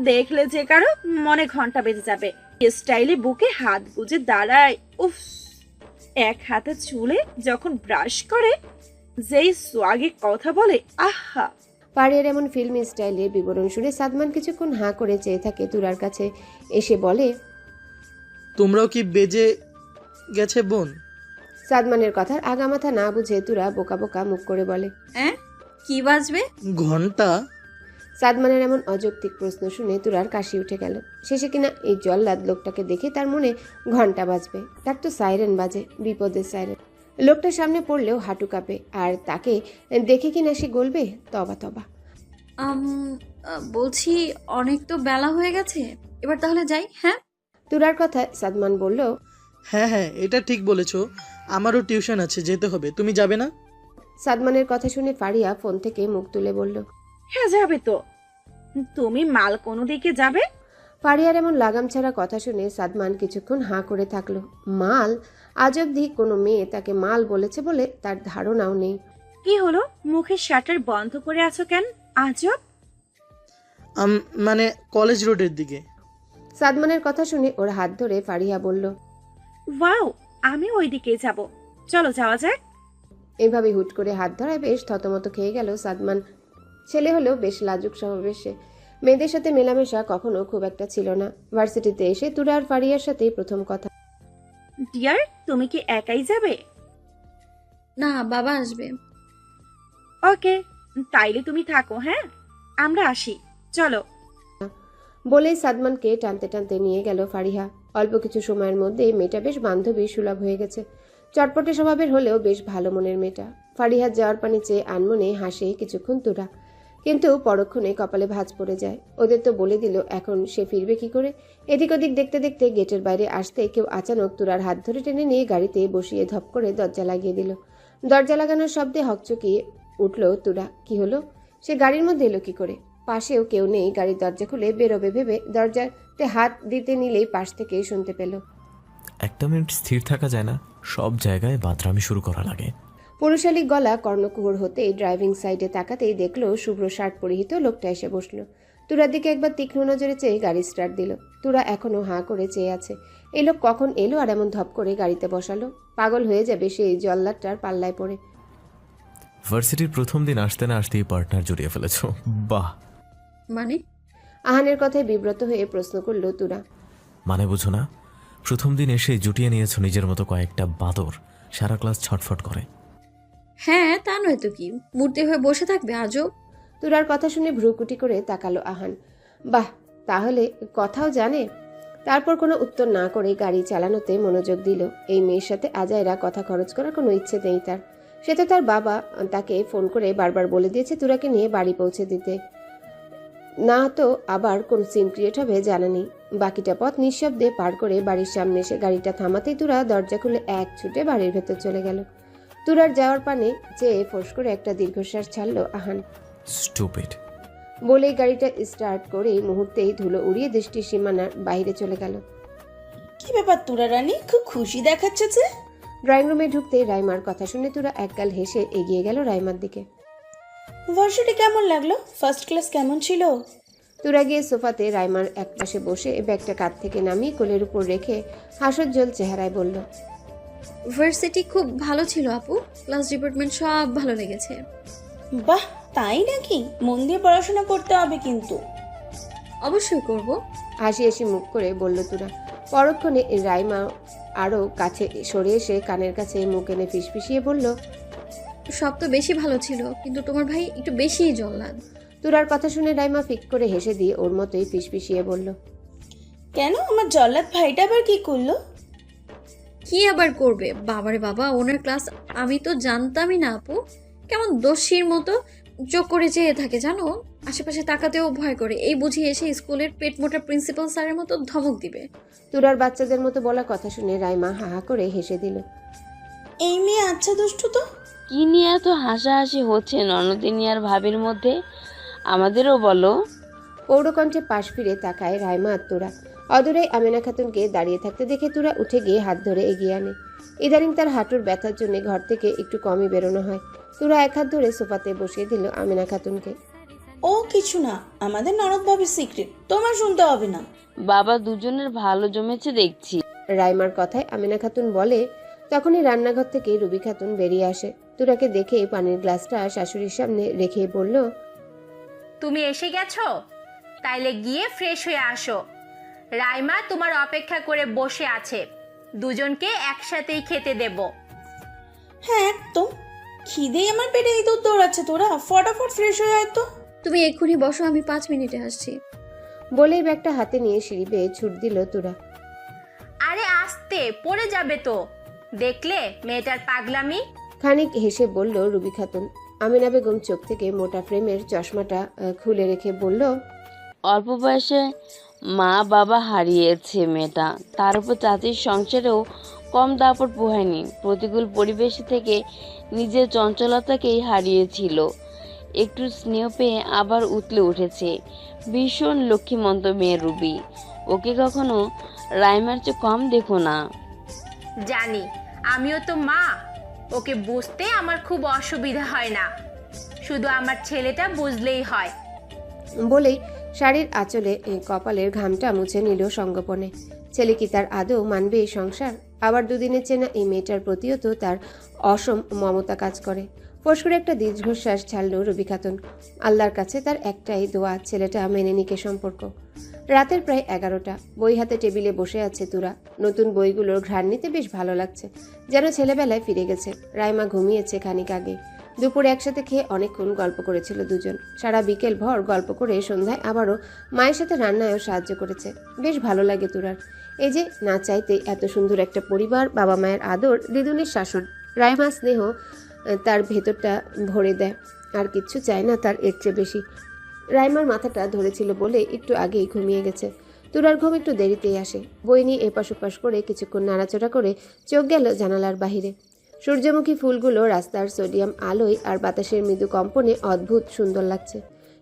দেখলে যে কারো মনে ঘন্টা বেজে যাবে। স্টাইলে বুকে হাত গুজে দাঁড়ায়, উফ। এক হাতে চুলে যখন ব্রাশ করে, যেই সোয়াগে কথা বলে, আহা। ফারিহার এমন ফিল্মি স্টাইলের বিবরণ শুনে সাদমান কিছুক্ষণ হাঁ করে চেয়ে থাকে তুরার কাছে এসে বলে, তোমরাও কি বেজে গেছে বোন? সাদমানের কথার আগামাথা না বুঝে তুরা বোকা বোকা মুখ করে বলে। হ্যাঁ, কি বাজবে? ঘন্টা? সাদমানের এমন অযৌক্তিক প্রশ্ন শুনে তুরার কাশি উঠে গেল। শেষে কিনা এই জল্লাদ লোকটাকে দেখে তার মনে ঘন্টা বাজবে, তার তো সাইরেন বাজে, বিপদের সাইরেন। লোকটার সামনে পড়লেও হাঁটু কাঁপে, আর তাকে দেখে কিনা সে গলবে? তবা তবা। বলছি অনেক তো বেলা হয়ে গেছে, এবার তাহলে যাই। হ্যাঁ, তুরার কথায় সাদমান বলল, হ্যাঁ হ্যাঁ, এটা ঠিক বলেছো, আমারও টিউশন আছে, যেতে হবে। তুমি যাবে না? সাদমানের কথা শুনে ফারিয়া ফোন থেকে মুখ তুলে বলল, হ্যাঁ যাবে তো। তুমি মাল কোনো দিকে যাবে? ফারিয়ার এমন লাগাম ছাড়া কথা শুনে সাদমান কিছুক্ষণ হাঁ করে থাকলো। মাল? আজ অবধি কোনো মেয়ে তাকে মাল বলেছে বলে তার ধারণাও নেই। কি হলো, মুখের শাটার বন্ধ করে আছো কেন? আজব। মানে কলেজ রোডের দিকে। সাদমানের কথা শুনে ওর হাত ধরে ফারিয়া বলল, ওয়াও, আমি ওই দিকে যাব, চলো যাওয়া যাক। এভাবে হুট করে হাত ধরায় বেশ থতমত খেয়ে গেল সাদমান। ছেলে হলেও বেশ লাজুক স্বভাবের সে। মেয়েদের সাথে মেলামেশা কখনো খুব একটা ছিল না। ভার্সিটিতে এসে তুরা আর ফারিয়ার সাথেই প্রথম কথা। ডিয়ার, তুমি কি একাই যাবে? না, বাবা আসবে। ওকে, তাইলে তুমি থাকো। হ্যাঁ, আমরা আসি, চলো। বলেই সাদমানকে টানতে টানতে নিয়ে গেল ফারিহা। অল্প কিছু সময়ের মধ্যে মেয়েটা বেশ বান্ধবী সুলভ হয়ে গেছে। চটপটে স্বভাবের হলেও বেশ ভালো মনের মেয়েটা। ফারিহার যাওয়ার পানি চেয়ে আনমনে হাসে কিছুক্ষণ তুরা, কিন্তু পরক্ষণে কপালে ভাঁজ পড়ে যায়। ওদের তো বলে দিল, এখন সে ফিরবে কি করে? এদিক ওদিক দেখতে দেখতে গেটের বাইরে আসতে কেউ আচানক তুরার হাত ধরে টেনে নিয়ে গাড়িতে বসিয়ে ধপ করে দরজা লাগিয়ে দিল। দরজা লাগানোর শব্দে হকচকিয়ে উঠল তুরা। কি হলো? সে গাড়ির মধ্যে এলো কি করে? পাশেও কেউ নেই। গাড়ির দরজা খুলে বেরোবে ভেবে দরজাতে হাত দিতে নিলেই পাশ থেকে শুনতে পেল, একটা মিনিট স্থির থাকা যায় না, সব জায়গায় বাতরামি শুরু করা লাগে। পুরুষালী গলা কর্ণকুহর হতেই ড্রাইভিং সাইডে তাকাতেই দেখলো শুভ্র শার্ট পরিহিত লোকটা এসে বসলো। তুরার দিকে একবার তীক্ষ্ণ নজরে চেয়ে গাড়ি স্টার্ট দিল। তুরা এখনো হাঁ করে চেয়ে আছে। এই লোক কখন এলো আর এমন ধপ করে গাড়িতে বসালো? পাগল হয়ে যাবে সেই জল্লাদটার পাল্লায় পড়ে। ভার্সিটির প্রথম দিন আসতে না আসতেই পার্টনার জড়িয়ে ফেলেছো, বাহ। মানে? আহানের কথায় বিব্রত হয়ে প্রশ্ন করলো তুরা। মানে বুঝো না? প্রথম দিন এসে জুটিয়ে নিয়েছো নিজের মতো কয়েকটা বাদর, সারা ক্লাস ছটফট করে। হ্যাঁ, তা নয় তো কি, মূর্তি হয়ে বসে থাকবে আজব? তুরার কথা শুনে ভ্রুকুটি করে তাকালো আহান। বাহ, তাহলে কথাও জানে। তারপর কোনো উত্তর না করে গাড়ি চালানোতে মনোযোগ দিল। এই মেয়ের সাথে আজাইরা কথা খরচ করার কোনো ইচ্ছে নেই তার। সে তো তার বাবা তাকে ফোন করে বারবার বলে দিয়েছে তুরাকে নিয়ে বাড়ি পৌঁছে দিতে। না তো আবার কোন সিন ক্রিয়েট হবে জানা নেই। বাকিটা পথ নিঃশব্দে পার করে বাড়ির সামনে এসে গাড়িটা থামাতেই তুরা দরজা খুলে এক ছুটে বাড়ির ভেতর চলে গেল। তুরার যাওয়ার পানে চেয়ে ফোঁস করে একটা দীর্ঘশ্বাস ছাড়ল আহান। স্টুপিড বলেই গাড়িটা স্টার্ট করে মুহূর্তেই ধুলো উড়িয়ে দৃষ্টির সীমানার বাইরে চলে গেল। কি ব্যাপার তুরা রানী, খুব খুশি দেখাচ্ছে যে? ড্রয়িং রুমে ঢুকতেই রাইমার কথা শুনে তুরা একগাল হেসে এগিয়ে গেল রাইমার দিকে। ভার্সিটি কেমন লাগলো? ফার্স্ট ক্লাস কেমন ছিল? তুরা গিয়ে সোফাতে রাইমার একপাশে বসে ব্যাগটা কাঁধ থেকে নামিয়ে কোলের উপর রেখে হাসজ্জ্বল চেহারায় বলল, ভার্সিটি খুব ভালো ছিল আপু, ক্লাস ডিপার্টমেন্ট সব ভালো লেগেছে। বাহ, তাই নাকি? মন দিয়ে পড়াশোনা করতে হবে কিন্তু। অবশ্যই করব। হাসি হাসি মুখ করে বলল তুরা। পরক্ষণে রাইমা আরও কাছে সরে এসে কানের কাছে মুখ এনে ফিসফিসিয়ে বলল, সব তো বেশি ভালো ছিল, কিন্তু তোমার ভাই একটু বেশিই জল্লাদ। তুরার কথা শুনে রাইমা ফিক করে হেসে দিয়ে ওর মতোই ফিসফিসিয়ে বলল, কেন, আমার জল্লাদ ভাইটা আবার কি করলো? কি আবার করবে? বাবারে বাবা, ওনার ক্লাস আমি তো জানতামই না আপু। কেমন দোষীর মতো চোখ করে চেয়ে থাকে জানো, আশেপাশে তাকাতেও ভয় করে। এই বুঝি এসে স্কুলের পেট মোটা প্রিন্সিপাল স্যারের মতো ধমক দিবে। তুরার বাচ্চাদের মতো বলা কথা শুনে রাইমা হা হা করে হেসে দিল। এই মেয়ে আচ্ছা দুষ্টু তো। কি নিয়ে এত হাসাহাসি হচ্ছে ননদিনী আর ভাবির মধ্যে? আমাদেরও বলো। পৌরকণ্ঠে পাশ ফিরে তাকায় রাইমা আর তুরা। অদূরে আমেনা খাতুনকে দাঁড়িয়ে থাকতে দেখে তুরা উঠে গিয়ে হাত ধরে এগিয়ে আনে। ইদানিং তার হাঁটুর ব্যথার জন্য ঘর থেকে একটু কমই বেরোনো হয়। তুরা এক হাত ধরে সোফাতে বসিয়ে দিল আমেনা খাতুনকে। ও কিছু না, আমাদের ননদ ভাবির সিক্রেট, তোমার শুনতে হবে না। বাবা দুজনের ভালো জমেছে দেখছি। রাইমার কথায় আমেনা খাতুন বলে, তখনই রান্নাঘর থেকে রুবি খাতুন বেরিয়ে আসে। তুরাকে দেখে পানির গ্লাসটা শাশুড়ির সামনে রেখে বলল, তুমি এসে গেছো? তাইলে গিয়ে ফ্রেশ হয়ে আসো। রাইমা তোমার অপেক্ষা করে বসে আছে, দুজনকে একসাথেই খেতে দেব। হ্যাঁ একদম, খিদেই আমার পেটে ইঁদুর দৌড়াচ্ছে। তোরা ফটাফট ফ্রেশ হয়ে আয় তো। তুমি এক্ষুনি বসো, আমি 5 মিনিটে আসছি। বলেই ব্যাগটা হাতে নিয়ে সিঁড়ি বেয়ে ছুট দিল তুরা। আরে আস্তে, পড়ে যাবে তো। দেখলে মেয়েটার পাগলামি। খানিক হেসে বলল রুবি খাতুন। আমিনা বেগম চোখ থেকে মোটা ফ্রেমের চশমাটা খুলে রেখে বলল, অল্প বয়সে মা বাবা হারিয়েছে মেয়েটা, তার উপর চাচির সংসারেও কম দাপট পোহায়নি। প্রতিকূল পরিবেশ থেকে নিজের চঞ্চলতাকেই হারিয়েছিল। একটু স্নেহ পেয়ে আবার উতলে উঠেছে। ভীষণ লক্ষ্মীমন্ত মেয়ে রুবি, ওকে কখনো রাইমার চেয়ে কম দেখো না। জানি, আমিও তো মা। ওকে বুঝতে আমার খুব অসুবিধা হয় না, শুধু আমার ছেলেটা বুঝলেই হয়। বলেই শাড়ির আঁচলে কপালের ঘামটা মুছে নিল সঙ্গোপনে। ছেলে কি তার আদৌ মানবে এই সংসার? আবার দুদিনের চেনা এই মেয়েটার প্রতিও তো তার অসম মমতা কাজ করে। ফোঁস করে একটা দীর্ঘশ্বাস ছাড়ল রবি খাতুন। আল্লাহর কাছে তার একটাই দোয়া, ছেলেটা মেনে নিকে সম্পর্ক। রাতের প্রায় 11টা। বই হাতে টেবিলে বসে আছে তুরা। নতুন বইগুলোর ঘ্রাণ নিতে বেশ ভালো লাগছে, যেন ছেলেবেলায় ফিরে গেছে। রাইমা ঘুমিয়েছে খানিক আগে। দুপুরে একসাথে খেয়ে অনেকক্ষণ গল্প করেছিল দুজন। সারা বিকেল ভর গল্প করে সন্ধ্যায় আবারও মায়ের সাথে রান্নায়ও সাহায্য করেছে। বেশ ভালো লাগে তুরার। এই যে না চাইতে এত সুন্দর একটা পরিবার, বাবা মায়ের আদর, দিদুনের শাসন, রাইমা স্নেহ তার ভেতরটা ভরে দেয়। আর কিচ্ছু চায় না তার এর চেয়ে বেশি। রাইমার মাথাটা ধরেছিল বলে একটু আগেই ঘুমিয়ে গেছে। তুরার ঘুম একটু দেরিতেই আসে। বই নিয়ে এপাশ ওপাশ করে কিছুক্ষণ নাড়াচড়া করে চোখ গেল জানালার বাহিরে। সূর্যমুখী ফুলগুলো রাস্তার সোডিয়াম আলোয় আর বাতাসের মৃদু কম্পনে অদ্ভুত সুন্দর লাগছে।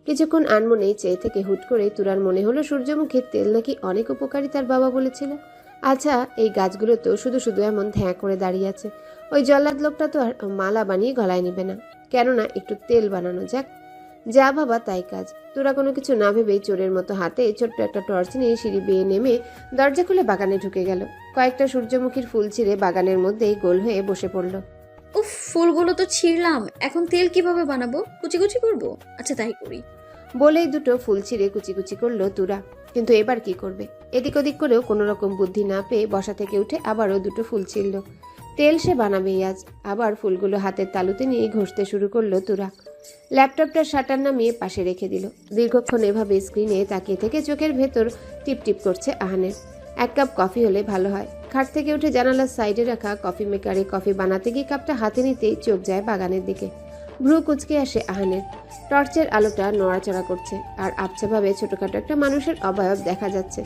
কিছুক্ষণ আনমনেই চেয়ে থেকে হুট করে তুরার মনে হলো সূর্যমুখীর তেল নাকি অনেক উপকারী তার বাবা বলেছিল। আচ্ছা, এই গাছগুলো তো শুধু শুধু এমন ধ্যাঁ করে দাঁড়িয়ে আছে। ওই জল্লাদ লোকটা তো আর মালা বানিয়ে গলায় নিবে না, কেননা একটু তেল বানানো যাক। যা বাবা তাই কাজ। তোরা কোনো কিছু না ভেবেই চোরের মতো হাতে ছোট্ট একটা টর্চ নিয়ে সিঁড়ি বেয়ে নেমে দরজা খুলে বাগানে ঢুকে গেল। কয়েকটা সূর্যমুখীর ফুল ছিঁড়ে বাগানের মধ্যেই গোল হয়ে বসে পড়ল। উফ, ফুলগুলো তো ছিঁড়লাম, এখন তেল কিভাবে বানাবো? কুচি কুচি করবো? আচ্ছা তাই করি। বলেই দুটো ফুল ছিঁড়ে কুচি কুচি করলো তুরা। কিন্তু এবার কি করবে? এদিক ওদিক করেও কোনো রকম বুদ্ধি না পেয়ে বসা থেকে উঠে আবারও দুটো ফুল ছিঁড়ল। তেল সে বানাবেই আজ। আবার ফুলগুলো হাতের তালুতে নিয়ে ঘষতে শুরু করলো তুরা। ল্যাপটপটা শাটার নামিয়ে পাশে রেখে দিল। দীর্ঘক্ষণ এভাবে স্ক্রিনে তাকিয়ে থেকে চোখের ভেতর টিপ টিপ করছে আহানের। এক কাপ কফি হলে ভালো হয়। খাট থেকে উঠে জানালার সাইডে রাখা কফি মেকারে কফি বানাতে গিয়ে কাপটা হাতে নিতেই চোখ যায় বাগানের দিকে। ভ্রু কুচকে আসে আহানের। টর্চের আলোটা নড়াচড়া করছে আর আবছাভাবে ছোটখাটো একটা মানুষের অবয়ব দেখা যাচ্ছে।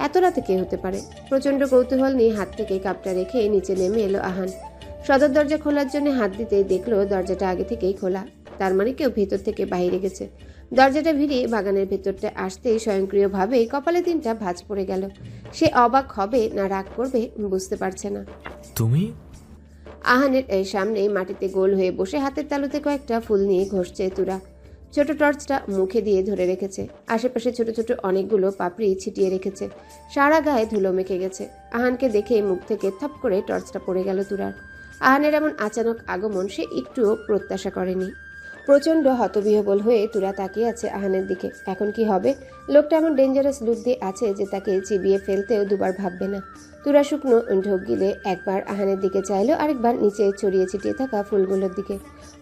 এত রাতে কে হতে পারে? প্রচন্ড কৌতূহল নিয়ে হাত থেকে কাপটা রেখে নিচে নেমে এলো আহান। সদর দরজা খোলার জন্য হাত দিতেই দেখলো দরজাটা আগে থেকেই খোলা। তার মানে কেউ ভেতর থেকে বাইরে গেছে। দরজাটা ভিড়িয়ে বাগানের ভেতরটা আসতেই স্বয়ংক্রিয়ভাবেই কপালে 3টা ভাঁজ পড়ে গেল। সে অবাক হবে না রাগ করবে বুঝতে পারছে না। তুমি? আহানের সামনে মাটিতে গোল হয়ে বসে হাতের তালুতে কয়েকটা ফুল নিয়ে ঘষছে তুরা। ছোট টর্চটা মুখে দিয়ে ধরে রেখেছে। আশেপাশে ছোট ছোট অনেকগুলো পাপড়ি ছিটিয়ে রেখেছে। সারা গায়ে ধুলো মেখে গেছে। আহানকে দেখে মুখ থেকে থপ করে টর্চটা পড়ে গেল তুরার। আহানের এমন আচানক আগমন সে একটুও প্রত্যাশা করেনি। প্রচণ্ড হতবিহ্বল হয়ে তুরা তাকিয়ে আছে আহানের দিকে। এখন কি হবে? লোকটা এমন ডেঞ্জারাস লুক দিয়ে আছে যে তাকে চিবিয়ে ফেলতেও দুবার ভাববে না। তুরা শুকনো ঢোক গিলে একবার আহানের দিকে চাইলো, আরেকবার নিচে ছড়িয়ে ছিটিয়ে থাকা ফুলগুলোর দিকে।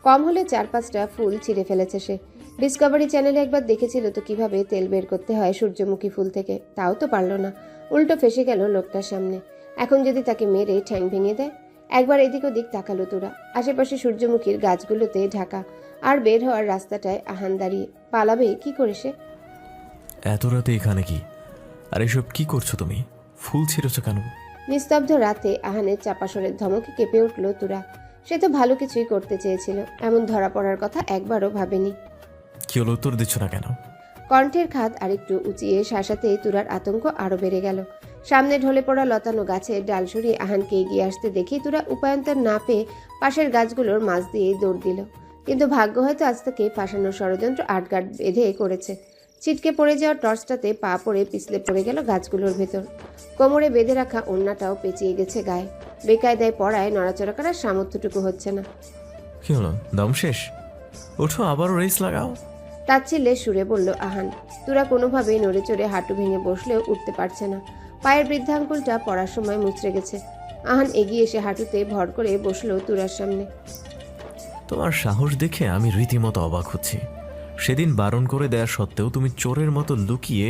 কম হলে 4-5টা ফুল ছিঁড়ে ফেলেছে সে। ডিসকভারি চ্যানেলে একবার দেখেছিল তো কিভাবে তেল বের করতে হয় সূর্যমুখী ফুল থেকে, তাও তো পারল না। উল্টো ফেসে গেল লোকটার সামনে। এখন যদি তাকে মেরে ঠ্যাং ভেঙে দেয়? একবার এদিক ওদিক তাকালো তুরা। আশেপাশে সূর্যমুখীর গাছগুলোতে ঢাকা। আর বের হওয়ার রাস্তাটায় আহান দাঁড়িয়ে। পালাবে কি করে সে? এত রাতে এখানে কি? আর এসব কি করছো তুমি? ফুল ছিঁড়েছো কেন? নিস্তব্ধ রাতে আহানের চাপাসরের ধমকে কেঁপে উঠল তুরা। সে তো ভালো কিছুই করতে চেয়েছিল, এমন ধরা পড়ার কথা একবারও ভাবেনি। কি হলো, উত্তর দিচ্ছ না কেন? কণ্ঠের খাদ আরেকটু উঁচিয়ে শাসাতেই তুরার আতঙ্ক আরো বেড়ে গেল। সামনে ঢলে পড়া লতানো গাছের ডাল সরিয়ে আহানকে এগিয়ে আসতে দেখে তুরা উপায়ন্তর না পেয়ে পাশের গাছগুলোর মাঝ দিয়ে দৌড় দিল। কিন্তু ভাগ্য হয়তো আজ থেকে ফাঁসানোর ষড়যন্ত্র আটগাট বেঁধে করেছে। ছিটকে পড়ে যাওয়া টর্চটাতে পা পড়ে পিছলে পড়ে গেল গাছগুলোর ভেতর। কোমরে বেঁধে রাখা ওড়নাটাও পেঁচিয়ে গেছে গায়ে। বেকায়দায় পড়ায় নড়াচড়া করার সামর্থ্যটুকু হচ্ছে না। কি হলো, দম শেষ? ওঠো, আবারও রেস লাগাও। তাচ্ছিল্যে সুরে বলল আহান। তুরা কোনোভাবেই নড়ে চড়ে হাঁটু ভেঙে বসলেও উঠতে পারছে না। পায়ের বৃদ্ধাঙ্গুলটা পড়ার সময় মুচড়ে গেছে। আহান এগিয়ে এসে হাঁটুতে ভর করে বসলো তুরার সামনে। তোমার সাহস দেখে আমি রীতিমতো অবাক হচ্ছি। সেদিন বারণ করে দেওয়া সত্ত্বেও তুমি চোরের মতো লুকিয়ে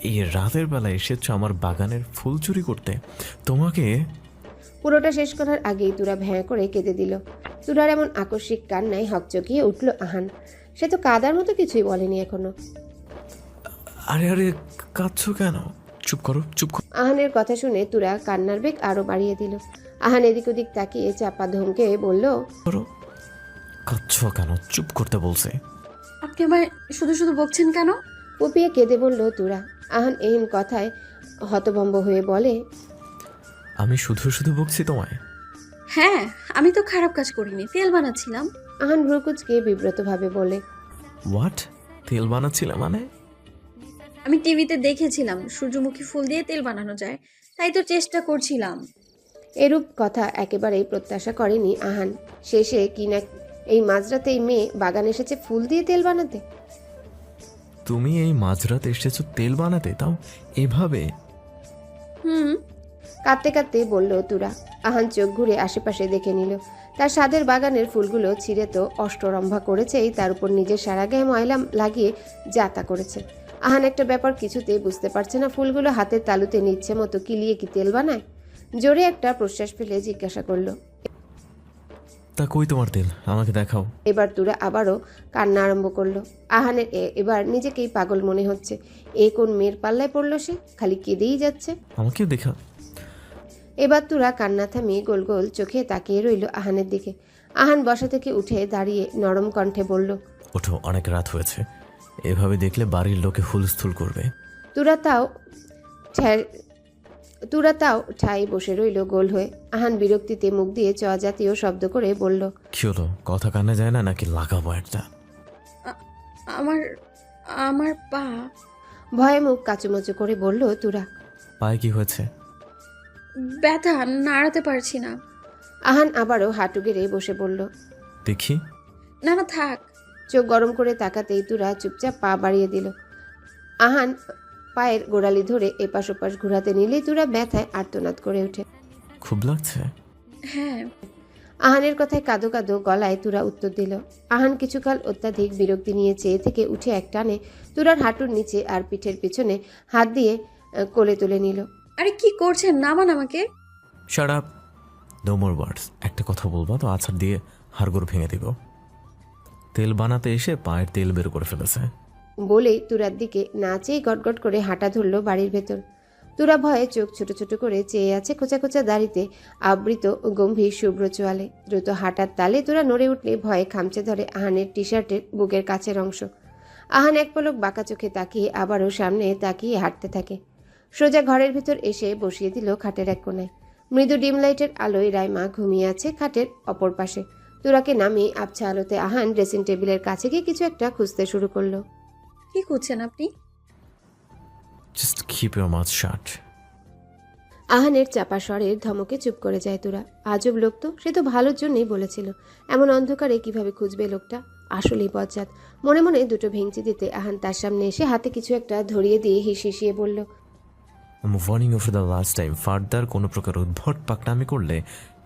এই রাতের বেলা এসেছ আমার বাগানের ফুল চুরি করতে। তোমাকে পুরোটা শেষ করার আগেই তুরা ভ্যাঁ করে কেঁদে দিল। তুরার এমন আকস্মিক কান্নায় হকচকিয়ে উঠল আহান। সে তো কাদার মতো কিছুই বলেনি এখনো। আরে আরে কাঁদছো কেন? চুপ করো, চুপ করো। আহানের কথা শুনে তুরা কান্নার বেগ আরো বাড়িয়ে দিল। আহান এদিক ওদিক তাকিয়ে চাপা ধমকে বলল, কাঁদছো কেন? চুপ করতে বলছে। আপনি আমায় শুধু শুধু বকছেন কেন? পুপিয়ে কেঁদে বলল তুরা। আহান এই কথায় হতভম্ব হয়ে বলে, আমি শুধু শুধু বকছি তোমায়? হ্যাঁ, আমি তো খারাপ কাজ করিনি, তেল বানাচ্ছিলাম। আহান ভ্রুকুচকে বিব্রতভাবে বলে, হোয়াট? তেল বানাচ্ছিলে মানে? আমি টিভিতে দেখেছিলাম সূর্যমুখী ফুল দিয়ে তেল বানানো যায়, তাই তো চেষ্টা করছিলাম। এরূপ কথা একেবারেই প্রত্যাশা করেনি আহান। শেষে কিনা এই মাঝরাতেই মেয়ে বাগান এসেছে ফুল দিয়ে তেল বানাতে। তুমি এই মাঝরাতে এসেছো তেল বানাতে, তাও এভাবে? হুম। কাঁদতে কাঁদতে বলল তুরা। আহান চোখ ঘুরে আশেপাশে দেখে নিল। তার সাদের বাগানের ফুলগুলো ছিঁড়ে তো অষ্টরম্ভা করেছেই, তার উপর নিজের সারা গায়ে ময়লা লাগিয়ে যাতা করেছে। আহান একটা ব্যাপার কিছুতেই বুঝতে পারছে না, ফুলগুলো হাতের তালুতে নিচ্ছে মতো কিলিয়ে কি তেল বানায়? জোরে একটা প্রশ্বাস ফেলে জিজ্ঞাসা করলো, তা কই তোমার তেল? আমাকে দেখাও। এবার তুরা আবারও কান্না আরম্ভ করলো। আহানের এবার নিজেকেই পাগল মনে হচ্ছে। এ কোন মেয়ের পাল্লায় পড়লো সে? খালি কেঁদেই যাচ্ছে। আমাকেও দেখা। এবার তুরা কান্না থামিয়ে গোল গোল চোখে তাকিয়ে রইল আহানের দিকে। আহান বসা থেকে উঠে দাঁড়িয়ে নরম কণ্ঠে বলল, ওঠো, অনেক রাত হয়েছে। এভাবে দেখলে বাড়ির লোকে হুলস্থুল করবে। তুরা তাও ঠাই বসে রইল গোল হয়ে। আহান বিরক্তিতে মুখ দিয়ে চ জাতীয় শব্দ করে বলল, কি হলো? কথা কানে যায় না নাকি লাগাবো একটা? আমার আমার পা। ভয়ে মুখ কাচুমাচু করে বলল তুরা। পায়ে কি হয়েছে? ব্যথা, নাড়াতে পারছি না। আহান আবারও হাঁটু গেড়ে বসে বলল, দেখি। না না থাক। চোখ গরম করে তাকাতেই তুরা চুপচাপ পা বাড়িয়ে দিল। আহান পায়ের গোড়ালি ধরে এপাশ ওপাশ ঘুরাতে নিলেই তুরা ব্যথায় আর্তনাদ করে ওঠে। খুব লাগছে? হ্যাঁ। আহানের কথায় কাঁদো কাঁদো গলায় তুরা উত্তর দিল। আহান কিছুকাল অত্যাধিক বিরক্তি নিয়ে চেয়ে থেকে উঠে এক টানে তুরার হাঁটুর নিচে আর পিঠের পিছনে হাত দিয়ে কোলে তুলে নিল। আরে কি করছেন? নামান আমাকে। শাট আপ, নো মোর ওয়ার্ডস। একটা কথা বলবা তো আছাড় দিয়ে হাড়গোড় ভেঙে দিব। তেল বানাতে এসে পায়ের তেল বের করে ফেলেছে। বলেই তুরার দিকে না চেয়ে গটগট করে হাঁটা ধরল বাড়ির ভেতর। তুরা ভয়ে চোখ ছোট ছোট করে চেয়ে আছে খোঁচা খোঁচা দাড়িতে আবৃত গম্ভীর শুভ্র চোয়ালে। দ্রুত হাঁটার তালে তুরা নড়ে উঠলে ভয়ে খামচে ধরে আহানের টি শার্টের বুকের কাছের অংশ। আহান এক পলক বাঁকা চোখে তাকিয়ে আবারও সামনে তাকিয়ে হাঁটতে থাকে। সোজা ঘরের ভিতর এসে বসিয়ে দিল খাটের এক কোণায়। মৃদু ডিম লাইটের আলোয় রাইমা ঘুমিয়ে আছে খাটের অপর পাশে। তুরাকে নামিয়ে আবছা আলোতে আহান ড্রেসিং টেবিলের কাছে গিয়ে কিছু একটা খুঁজতে শুরু করলো। কি করছেন আপনি? Just keep your mouth shut. আহানের চাপা স্বরের ধমকে চুপ করে যায় তুরা। আজব লোক তো, সে তো ভালোর জন্যই বলেছিল। এমন অন্ধকারে কিভাবে খুঁজবে লোকটা? আসলেই বজ্জাত। মনে মনে দুটো ভেঙচি দিতে আহান তার সামনে এসে হাতে কিছু একটা ধরিয়ে দিয়ে হিসিয়ে বলল, I'm warning you for the last time. Further কোনো প্রকার উদ্ভট পাকনামি করলে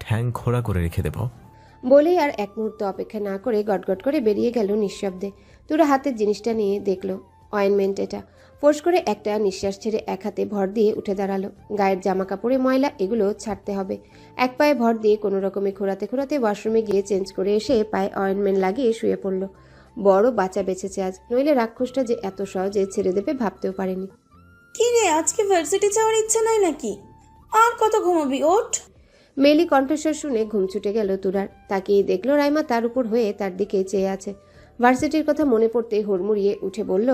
ঠ্যাং খোড়া করে রেখে দেব। বলেই আর এক মুহূর্ত অপেক্ষা না করে গটগট করে বেরিয়ে গেল নিঃশব্দে। তুরা হাতের জিনিসটা নিয়ে দেখল অয়েনমেন্ট এটা। ফোঁস করে একটা নিঃশ্বাস ছেড়ে এক হাতে ভর দিয়ে উঠে দাঁড়ালো। গায়ের জামা কাপড়ে ময়লা, এগুলো ছাড়তে হবে। এক পায়ে ভর দিয়ে কোনো রকমে খোঁড়াতে খোঁড়াতে ওয়াশরুমে গিয়ে চেঞ্জ করে এসে পায়ে অয়েনমেন্ট লাগিয়ে শুয়ে পড়ল। বড় বাঁচা বেঁচেছে আজ, নইলে রাক্ষসটা যে এত সহজে ছেড়ে দেবে ভাবতেও পারেনি। কি রে, আজকে ভার্সিটি যাওয়ার ইচ্ছা নাই নাকি? আর কত ঘুমাবি? ওঠ। মেলি কণ্ঠস্বর শুনে ঘুম ছুটে গেল তুরার। তাকিয়ে দেখলো রাইমা তার উপর হয়ে তার দিকে চেয়ে আছে। ভার্সিটির কথা মনে পড়তে হুড়মুড়িয়ে উঠে বলল,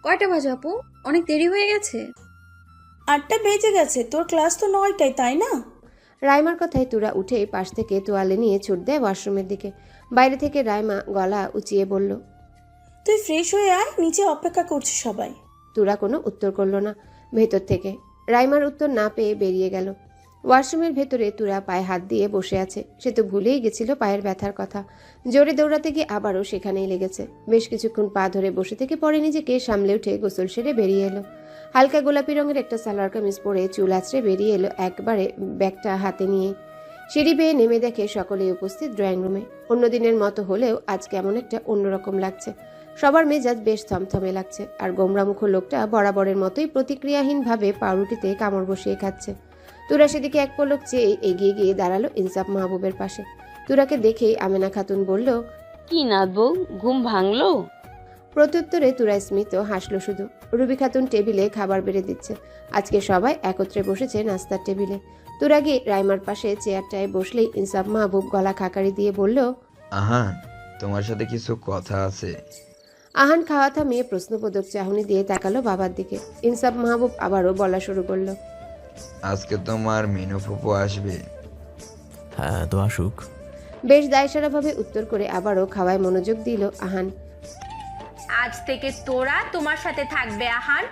কয়টা বাজে আপু? অনেক দেরি হয়ে গেছে। 8টা বেজে গেছে, তোর ক্লাস তো 9টায়, তাই না? রাইমার কথায় তুরা উঠে পাশ থেকে তোয়ালে নিয়ে ছুট দেয় ওয়াশরুমের দিকে। বাইরে থেকে রাইমা গলা উঁচিয়ে বলল, তুই ফ্রেশ হয়ে আয়, নিচে অপেক্ষা করছে সবাই। তুরা কোনো উত্তর করল না। ভেতর থেকে রাইমার উত্তর না পেয়ে বেরিয়ে গেল। ওয়াশরুমের ভেতরে তুরা পায়ে হাত দিয়ে বসে আছে। সে তো ভুলেই গেছিল পায়ের ব্যথার কথা। জোরে দৌড়াতে গিয়ে আবারও সেখানেই লেগেছে। বেশ কিছুক্ষণ পা ধরে বসে থেকে পরে নিজেকে সামলে উঠে গোসল সেরে বেরিয়ে এলো। হালকা গোলাপি রঙের একটা সালোয়ার কামিজ পরে চুল আঁচড়ে বেরিয়ে এলো একবারে ব্যাগটা হাতে নিয়ে। সিঁড়ি বেয়ে নেমে দেখে সকলেই উপস্থিত ড্রয়িং রুমে। অন্যদিনের মতো হলেও আজ কেমন একটা অন্যরকম লাগছে। সবার মেজাজ বেশ থমথমে লাগছে, আর গোমরামুখ লোকটা বরাবরের মতোই প্রতিক্রিয়াহীনভাবে পাউরুটিতে কামড় বসিয়ে খাচ্ছে। তুরা সেদিকে এক পলক চেয়ে এগিয়ে গিয়ে দাঁড়ালো ইনসাফ মাহবুবের পাশে। তুরাকে দেখেই আমেনা খাতুন বলল, কি নাথ বউ, ঘুম ভাঙলো? প্রত্যুত্তরে তুরা স্মিত হাসলো শুধু। রুবি খাতুন টেবিলে খাবার বেড়ে দিচ্ছে। আজকে সবাই একত্রে বসেছে নাস্তার টেবিলে। তুরা গিয়ে রাইমার পাশে চেয়ারটায় বসলেই ইনসাফ মাহবুব গলা খাকারি দিয়ে বলল, আহান, তোমার সাথে কিছু কথা আছে। আহান খাওয়া থামিয়ে প্রশ্নবোধক চাহনি দিয়ে তাকালো বাবার দিকে। ইনসাফ মাহবুব আবারও বলা শুরু করলো, আজকে তোমার মিনু ফুপু আসবে। হ্যাঁ তো আসুক। বেশ দায়সারাভাবে উত্তর করে আবারও খাওয়ায় মনোযোগ দিল আহান। আজ থেকে তোরা তোমার সাথে থাকবে আহান।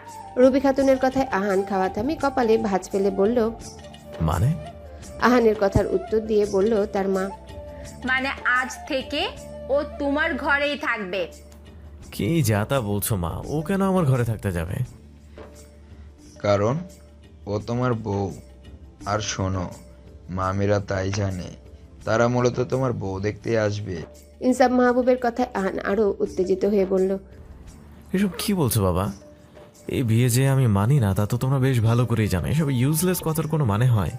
রুবি খাতুনের কথায় আহান খাওয়া থামিয়ে কপালে ভাঁজ ফেলে বলল, মানে? আহানের কথার উত্তর দিয়ে বলল তার মা, মানে আজ থেকে ও তোমার ঘরেই থাকবে। কি যা তা বলছো মা, ও কেন আমার ঘরে থাকতে যাবে? কারণ ও তোমার বউ। আর শোনো, মামিরা তাই জানে, তারা মূলত তোমার বউ দেখতে আসবে। ইনসাফ মাহবুবের কথায় আহান আরো উত্তেজিত হয়ে বলল, এসব কি বলছো বাবা? এই বিয়ে যে আমি মানি না তা তো তোমরা বেশ ভালো করেই জানো। এসব ইউজলেস কথার কোনো মানে হয়?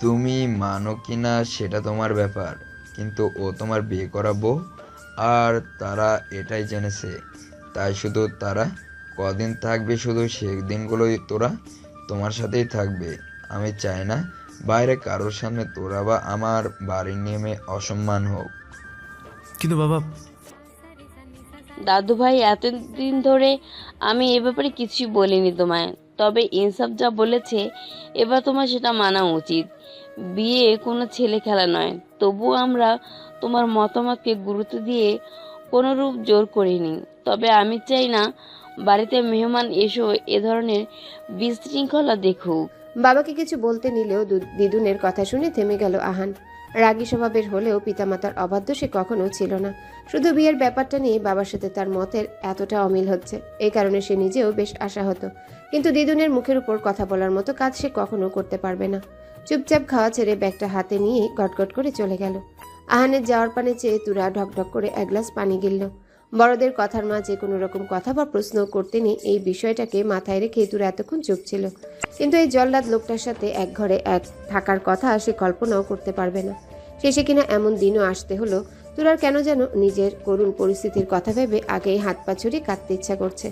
তুমি মানো কি না সেটা তোমার ব্যাপার, কিন্তু ও তোমার বিয়ে করা বউ, আর তারা এটাই জেনেছে। তাই শুধু তারা কদিন থাকবে, শুধু সেই দিনগুলোই তোরা তোমার সাথেই থাকবে। আমি চাই না বাইরে কারোর সামনে তোরা বা আমার বাড়ির নেমে অসম্মান হোক। কিন্তু বাবা, দাদু ভাই, এতদিন ধরে আমি এ ব্যাপারে কিছুই বলিনি তোমায়, তবে ইনসাফ যা বলেছে এবার তোমার সেটা মানা উচিত। বিয়ে কোনো ছেলে খেলা নয়, তবুও আমরা তোমার মতামতকে গুরুত্ব দিয়ে কোনোরূপ জোর করিনি। তবে আমি চাই না বাড়িতে মেহমান এসো এ ধরনের বিশৃঙ্খলা দেখুক। বাবাকে কিছু বলতে নিলেও দিদুনের কথা শুনে থেমে গেল আহান। রাগী স্বভাবের হলেও পিতামাতার অবাধ্য সে কখনো ছিল না। শুধু বিয়ের ব্যাপারটা নিয়ে বাবার সাথে তার মতের এতটা অমিল হচ্ছে, এই কারণে সে নিজেও বেশ আশাহত। কিন্তু দিদুনের মুখের উপর কথা বলার মতো কাজ সে কখনো করতে পারবে না। চুপচাপ খাওয়া ছেড়ে ব্যাগটা হাতে নিয়ে গটগট করে চলে গেল। আহানের যাওয়ার পানে চেয়ে তুরা ঢকঢক করে এক গ্লাস পানি গিলল। বড়দের কথার মাঝে কোনো রকম কথা বা প্রশ্ন করতে নেই, এই বিষয়টাকে মাথায় রেখে তুরা এতক্ষণ চুপ ছিল। কিন্তু এই জল্লাদ লোকটার সাথে এক ঘরে এক থাকার কথা সে কল্পনাও করতে পারবে না। শেষে কিনা এমন দিনও আসতে হলো। তুরার কেন যেন নিজের করুণ পরিস্থিতির কথা ভেবে আগেই হাত পা ছড়িয়ে কাঁদতে ইচ্ছা করছে।